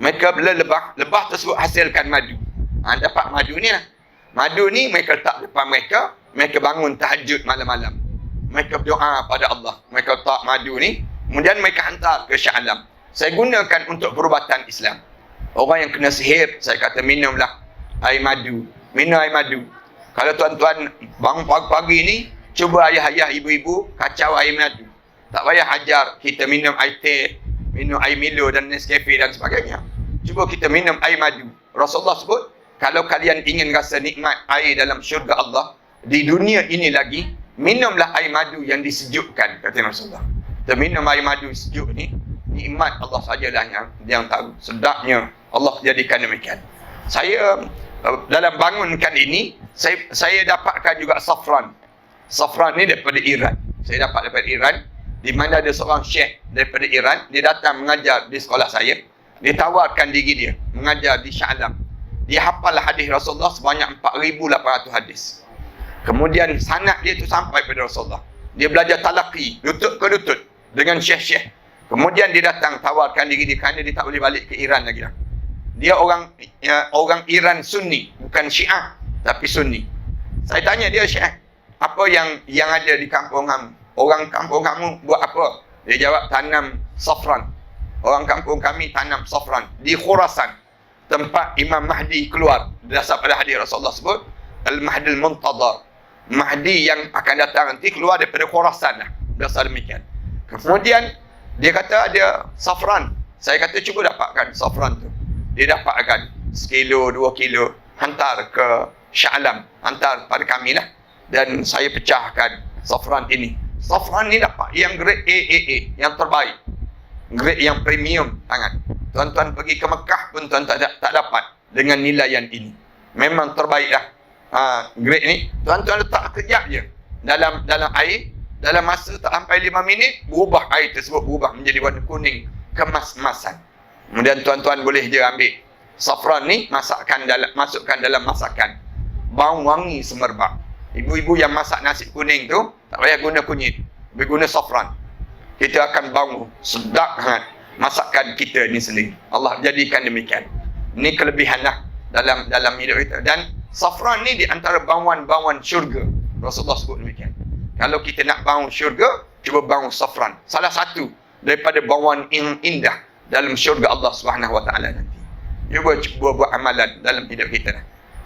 Mereka bela lebah. Lebah tersebut hasilkan madu. Dapat madu ni lah. Madu ni mereka letak depan mereka. Mereka bangun tahajud malam-malam. Mereka berdoa pada Allah. Mereka letak madu ni. Kemudian mereka hantar ke Shah Alam. Saya gunakan untuk perubatan Islam. Orang yang kena sihir, saya kata minumlah air madu. Minum air madu. Kalau tuan-tuan bangun pagi-pagi ni, cuba ayah-ayah, ibu-ibu kacau air madu. Tak payah ajar kita minum air teh, minum air Milo dan Nescafe dan sebagainya. Cuba kita minum air madu. Rasulullah sebut, kalau kalian ingin rasa nikmat air dalam syurga Allah, di dunia ini lagi, minumlah air madu yang disejukkan, kata Rasulullah. Kita minum air madu sejuk ni, nikmat Allah sajalah yang tahu. Sedapnya Allah jadikan demikian. Saya dalam bangunkan ini, saya dapatkan juga safran. Safran ni daripada Iran. Saya dapat daripada Iran, di mana ada seorang syekh daripada Iran, dia datang mengajar di sekolah saya. Dia tawarkan diri dia mengajar di Shah Alam. Dia hafal hadis Rasulullah sebanyak 4,800 hadis. Kemudian sanad dia tu sampai pada Rasulullah. Dia belajar talaqi, lutut ke lutut dengan syekh-syekh. Kemudian dia datang tawarkan diri dia kerana dia tak boleh balik ke Iran lagi dah. Dia orang Iran Sunni, bukan Syiah tapi Sunni. Saya tanya dia, syekh, apa yang ada di kampung kamu? Orang kampung kamu buat apa? Dia jawab, tanam safran. Orang kampung kami tanam safran di Khurasan, tempat Imam Mahdi keluar. Dasar pada hadis Rasulullah sebut Al-Mahdi Al-Muntadhar, Mahdi yang akan datang nanti keluar daripada Khurasan lah. Dasar demikian. Kemudian dia kata ada safran. Saya kata cuba dapatkan safran tu. Dia dapatkan 1 kilo, 2 kilo, hantar ke Shah Alam, hantar pada kami lah. Dan saya pecahkan safran ini. Safran ni dapat yang grade AAA, yang terbaik, grade yang premium sangat. Tuan-tuan pergi ke Mekah pun tuan-tuan tak dapat dengan nilaian ini. Memang terbaik lah. Grade ni tuan-tuan letak kejap je dalam air, dalam masa tak sampai 5 minit berubah, air tersebut berubah menjadi warna kuning kemas-masan. Kemudian tuan-tuan boleh je ambil safran ni, masukkan dalam masakan, bau wangi semerbak. Ibu-ibu yang masak nasi kuning tu tak payah guna kunyit, guna safran. Kita akan bau sedap sangat masakan kita ni sendiri. Allah jadikan demikian. Ini kelebihan lah dalam hidup kita. Dan safran ni di antara bauan-bauan syurga. Rasulullah sebut demikian. Kalau kita nak bau syurga, cuba bau safran. Salah satu daripada bauan yang indah dalam syurga Allah Subhanahu Wa Taala nanti. Cuba buat amalan dalam hidup kita.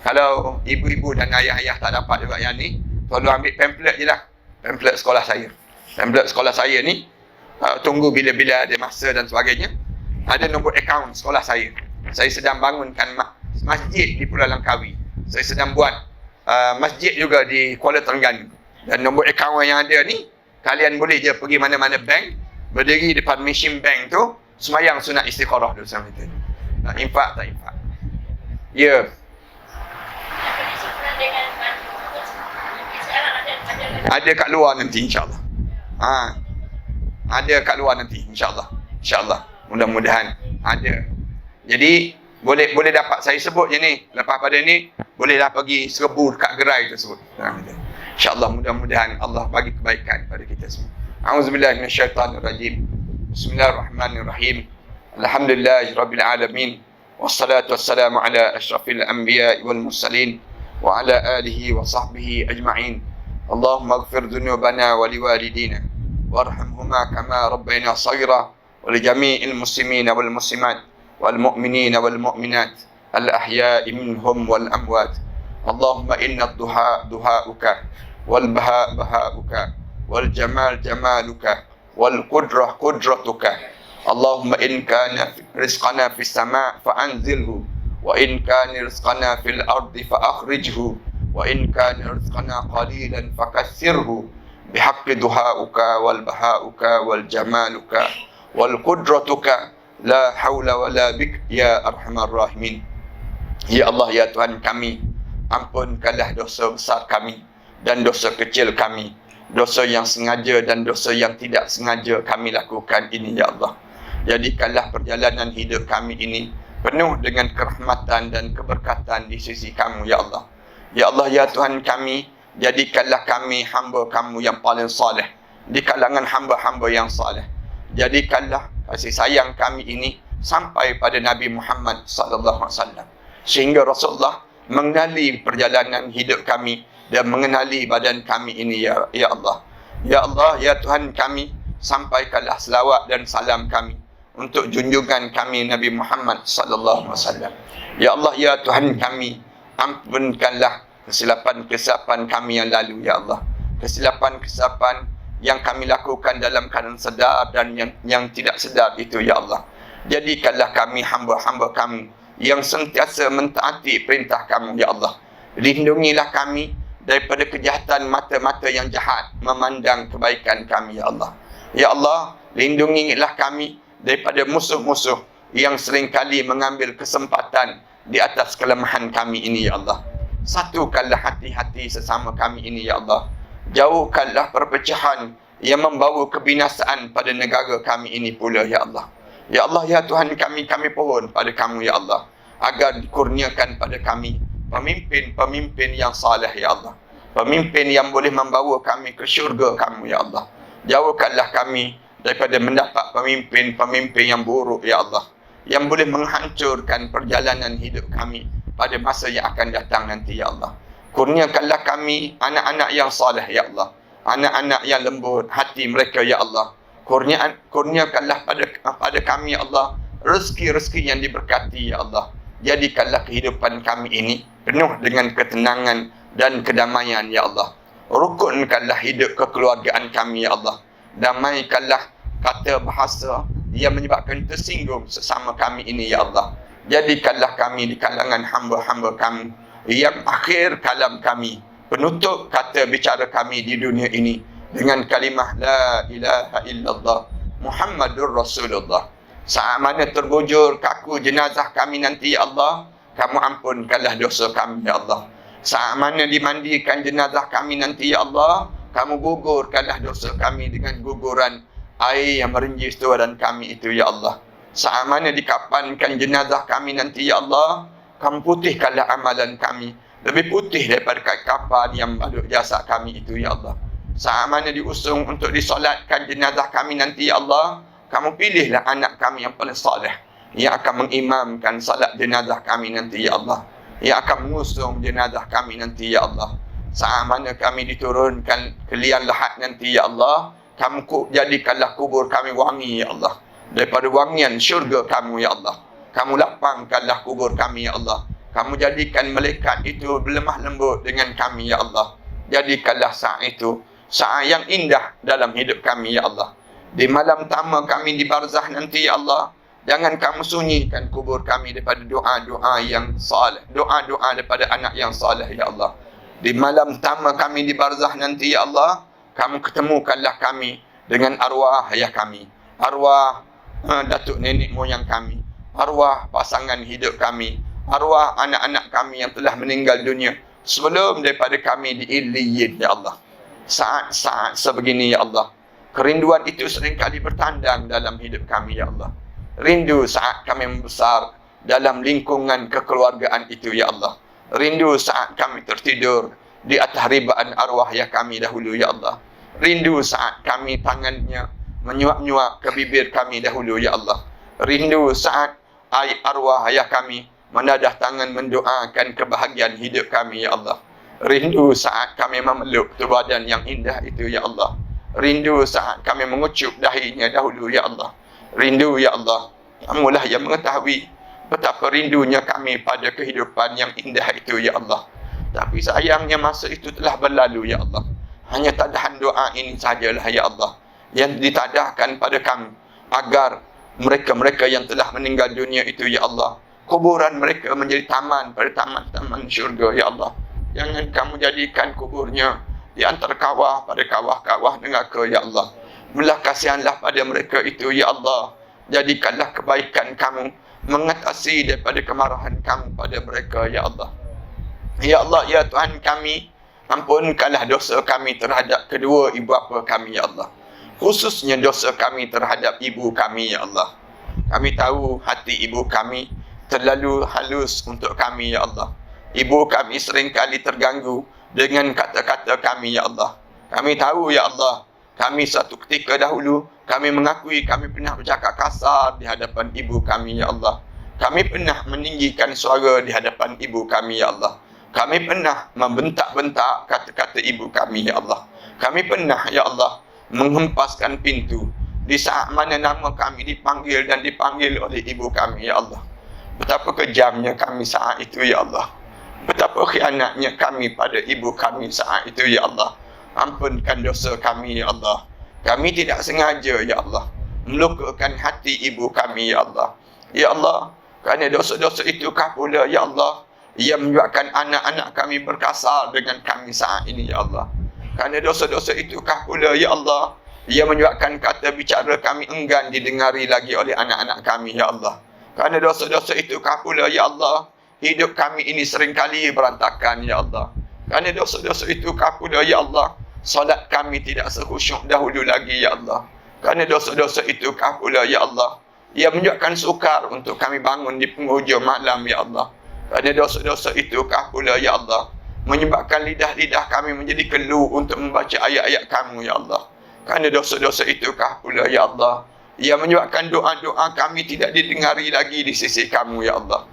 Kalau ibu-ibu dan ayah-ayah tak dapat juga yang ni, tolong ambil pamphlet je lah. Pamphlet sekolah saya. Pamphlet sekolah saya ni, tunggu bila-bila ada masa dan sebagainya. Ada nombor akaun sekolah saya. Saya sedang bangunkan masjid di Pulau Langkawi. Saya sedang buat masjid juga di Kuala Terengganu. Dan nombor akaun yang ada ni, kalian boleh je pergi mana-mana bank, berdiri depan mesin bank tu, semayang sunat istikharah dulu sama kita. Nak infak tak infak? Ya. Ada kat luar nanti insya-Allah. Ada kat luar nanti insya-Allah. Insya-Allah. Mudah-mudahan ada. Jadi boleh dapat, saya sebut je ni. Lepas pada ni bolehlah pergi serbu dekat gerai tersebut. Insya-Allah, mudah-mudahan Allah bagi kebaikan pada kita semua. A'udzubillahi minasyaitanirrajim. Bismillahirrahmanirrahim. Alhamdulillahirabbil alamin. Wassalatu wassalamu ala asyrafil anbiya'i wal mursalin wa ala alihi wa sahbihi ajma'in. Allahumma ighfir dhunubana wa liwalidina warhamhuma kama rabbayna shaghira wa li jami'il muslimina wal muslimat wal mu'minina wal mu'minat al ahya'i minhum wal amwat. Allahumma inna duha'uka wal baha baha'uka wal jamal jamaluka wal qudrah qudratuka. Allahumma in kana rizqana fis sama' fa anzilhu wa in kana rizqana fil ardi fa akhrijhu wa in kana rizqana qalilan fakassirhu bihaqqi duha'uka wal baha'uka wal jamaluka wal qudratuka la haula wala bik ya arhamar rahimin. Ya Allah, ya Tuhan kami, ampunkanlah dosa besar kami dan dosa kecil kami, dosa yang sengaja dan dosa yang tidak sengaja kami lakukan ini ya Allah. Jadikanlah perjalanan hidup kami ini penuh dengan kerahmatan dan keberkatan di sisi kamu ya Allah. Ya Allah, ya Tuhan kami, jadikanlah kami hamba kamu yang paling saleh di kalangan hamba-hamba yang saleh. Jadikanlah kasih sayang kami ini sampai pada Nabi Muhammad sallallahu alaihi wasallam, sehingga Rasulullah mengenali perjalanan hidup kami dan mengenali badan kami ini ya Allah. Ya Allah, ya Tuhan kami, sampaikanlah selawat dan salam kami untuk junjungan kami Nabi Muhammad sallallahu alaihi wasallam. Ya Allah, ya Tuhan kami, ampunkanlah kesilapan-kesilapan kami yang lalu ya Allah. Kesilapan-kesilapan yang kami lakukan dalam keadaan sedar dan yang tidak sedar itu ya Allah. Jadikanlah kami hamba-hamba kamu yang sentiasa mentaati perintah kamu, ya Allah. Lindungilah kami daripada kejahatan mata-mata yang jahat memandang kebaikan kami, ya Allah. Ya Allah, lindungilah kami daripada musuh-musuh yang seringkali mengambil kesempatan di atas kelemahan kami ini, ya Allah. Satukanlah hati-hati sesama kami ini, ya Allah. Jauhkanlah perpecahan yang membawa kebinasaan pada negara kami ini pula, ya Allah. Ya Allah, ya Tuhan kami pohon pada kamu, ya Allah, agar dikurniakan pada kami pemimpin-pemimpin yang saleh, ya Allah. Pemimpin yang boleh membawa kami ke syurga kamu, ya Allah. Jauhkanlah kami daripada mendapat pemimpin-pemimpin yang buruk, ya Allah, yang boleh menghancurkan perjalanan hidup kami pada masa yang akan datang nanti, ya Allah. Kurniakanlah kami anak-anak yang saleh, ya Allah. Anak-anak yang lembut hati mereka, ya Allah. Kurniakanlah pada kami, ya Allah, rezeki-rezeki yang diberkati, ya Allah. Jadikanlah kehidupan kami ini penuh dengan ketenangan dan kedamaian, ya Allah. Rukunkanlah hidup kekeluargaan kami, ya Allah. Damaikanlah kata bahasa yang menyebabkan tersinggung sesama kami ini, ya Allah. Jadikanlah kami di kalangan hamba-hamba kamu yang akhir kalam kami, penutup kata bicara kami di dunia ini dengan kalimah La ilaha illallah Muhammadur Rasulullah. Saat mana terbujur kaku jenazah kami nanti, ya Allah, kamu ampunkanlah dosa kami, ya Allah. Saat mana dimandikan jenazah kami nanti, ya Allah, kamu gugurkanlah dosa kami dengan guguran air yang merenjis badan kami itu, ya Allah. Saat mana dikapankan jenazah kami nanti, ya Allah, kamu putihkanlah amalan kami lebih putih daripada kapan yang balut jasad kami itu, ya Allah. Saat mana diusung untuk disolatkan jenazah kami nanti, ya Allah, kamu pilihlah anak kami yang paling saleh yang akan mengimamkan salat jenazah kami nanti, ya Allah, yang akan mengusung jenazah kami nanti, ya Allah. Saat mana kami diturunkan ke liang lahat nanti, ya Allah, kamu jadikanlah kubur kami wangi, ya Allah, daripada wangian syurga kamu, ya Allah. Kamu lapangkanlah kubur kami, ya Allah. Kamu jadikan malaikat itu berlemah lembut dengan kami, ya Allah. Jadikanlah saat itu saat yang indah dalam hidup kami, ya Allah. Di malam pertama kami di barzah nanti, ya Allah, jangan kamu sunyikan kubur kami daripada doa-doa yang saleh, doa-doa daripada anak yang saleh, ya Allah. Di malam pertama kami di barzah nanti, ya Allah, kamu ketemukanlah kami dengan arwah ayah kami, arwah datuk nenek moyang kami, arwah pasangan hidup kami, arwah anak-anak kami yang telah meninggal dunia sebelum daripada kami di Illiyin, ya Allah. Saat-saat sebegini, ya Allah, kerinduan itu seringkali bertandang dalam hidup kami, ya Allah. Rindu saat kami membesar dalam lingkungan kekeluargaan itu, ya Allah. Rindu saat kami tertidur di atas ribaan arwah ayah kami dahulu, ya Allah. Rindu saat kami tangannya menyuap-nyuap ke bibir kami dahulu, ya Allah. Rindu saat arwah ayah kami menadah tangan mendoakan kebahagiaan hidup kami, ya Allah. Rindu saat kami memeluk tubuh badan yang indah itu, ya Allah. Rindu saat kami mengucup dahinya dahulu, ya Allah. Rindu, ya Allah, kamulah yang mengetahui betapa rindunya kami pada kehidupan yang indah itu, ya Allah. Tapi sayangnya masa itu telah berlalu, ya Allah. Hanya tadahan doa ini sajalah, ya Allah, yang ditadahkan pada kami agar mereka-mereka yang telah meninggal dunia itu, ya Allah, kuburan mereka menjadi taman pada taman-taman syurga, ya Allah. Jangan kamu jadikan kuburnya di antara kawah pada kawah-kawah neraka, ya Allah. Belah kasihanlah pada mereka itu, ya Allah. Jadikanlah kebaikan kamu mengatasi daripada kemarahan kamu pada mereka, ya Allah. Ya Allah, ya Tuhan kami, ampunkanlah dosa kami terhadap kedua ibu bapa kami, ya Allah. Khususnya dosa kami terhadap ibu kami, ya Allah. Kami tahu hati ibu kami terlalu halus untuk kami, ya Allah. Ibu kami seringkali terganggu dengan kata-kata kami, ya Allah. Kami tahu, ya Allah, kami satu ketika dahulu kami mengakui kami pernah bercakap kasar di hadapan ibu kami, ya Allah. Kami pernah meninggikan suara di hadapan ibu kami, ya Allah. Kami pernah membentak-bentak kata-kata ibu kami, ya Allah. Kami pernah, ya Allah, menghempaskan pintu di saat mana nama kami dipanggil dan dipanggil oleh ibu kami, ya Allah. Betapa kejamnya kami saat itu, ya Allah. Betapa khianatnya kami pada ibu kami saat itu, ya Allah. Ampunkan dosa kami, ya Allah. Kami tidak sengaja, ya Allah, melukakan hati ibu kami, ya Allah. Ya Allah, Kerana dosa-dosa itukah pula ya Allah yang menyebabkan anak-anak kami berkasar dengan kami saat ini ya Allah. Kerana dosa-dosa itukah pula ya Allah yang menyebabkan kata bicara kami enggan didengari lagi oleh anak-anak kami ya Allah. Kerana dosa-dosa itukah pula ya Allah hidup kami ini seringkali berantakan ya Allah. Kerana dosa-dosa itukah pula ya Allah solat kami tidak sekhusyuk dahulu lagi ya Allah. Kerana dosa-dosa itukah pula ya Allah yang menyebabkan sukar untuk kami bangun di penghujung malam ya Allah. Kerana dosa-dosa itukah pula ya Allah menyebabkan lidah-lidah kami menjadi keluh untuk membaca ayat-ayat kamu ya Allah. Kerana dosa-dosa itukah pula ya Allah yang menyebabkan doa-doa kami tidak didengari lagi di sisi kamu ya Allah.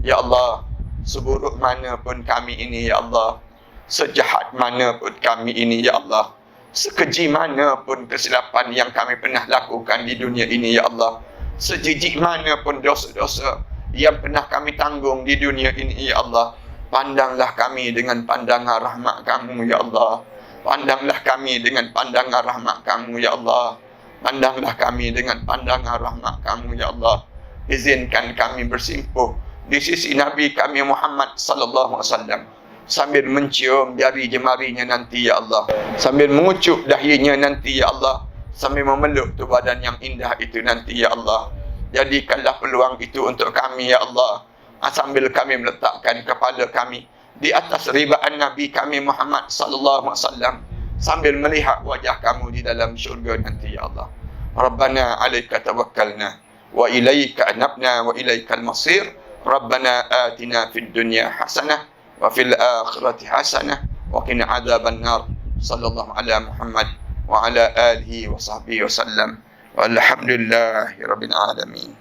Ya Allah, seburuk mana pun kami ini ya Allah, sejahat mana pun kami ini ya Allah, sekeji mana pun kesilapan yang kami pernah lakukan di dunia ini ya Allah, sejijik mana pun dosa-dosa yang pernah kami tanggung di dunia ini ya Allah, pandanglah kami dengan pandangan rahmat kamu ya Allah. Pandanglah kami dengan pandangan rahmat kamu ya Allah. Pandanglah kami dengan pandangan rahmat kamu ya Allah. Izinkan kami bersimpuh di sisi Nabi kami Muhammad sallallahu alaihi wasallam sambil mencium jari jemarinya nanti ya Allah, sambil mengucup dahinya nanti ya Allah, sambil memeluk tu badan yang indah itu nanti ya Allah. Jadikanlah peluang itu untuk kami ya Allah, sambil kami meletakkan kepala kami di atas ribaan Nabi kami Muhammad sallallahu alaihi wasallam sambil melihat wajah kamu di dalam syurga nanti ya Allah. Rabbana 'alaika tawakkalna wa ilaika anabna wa ilaikal masir. Rabbana atina fid dunya hasanah wa fil akhirati hasanah wa qina adzaban nar. Sallallahu ala Muhammad wa ala alihi wa sahbihi wasallam. Walhamdulillahirabbil alamin.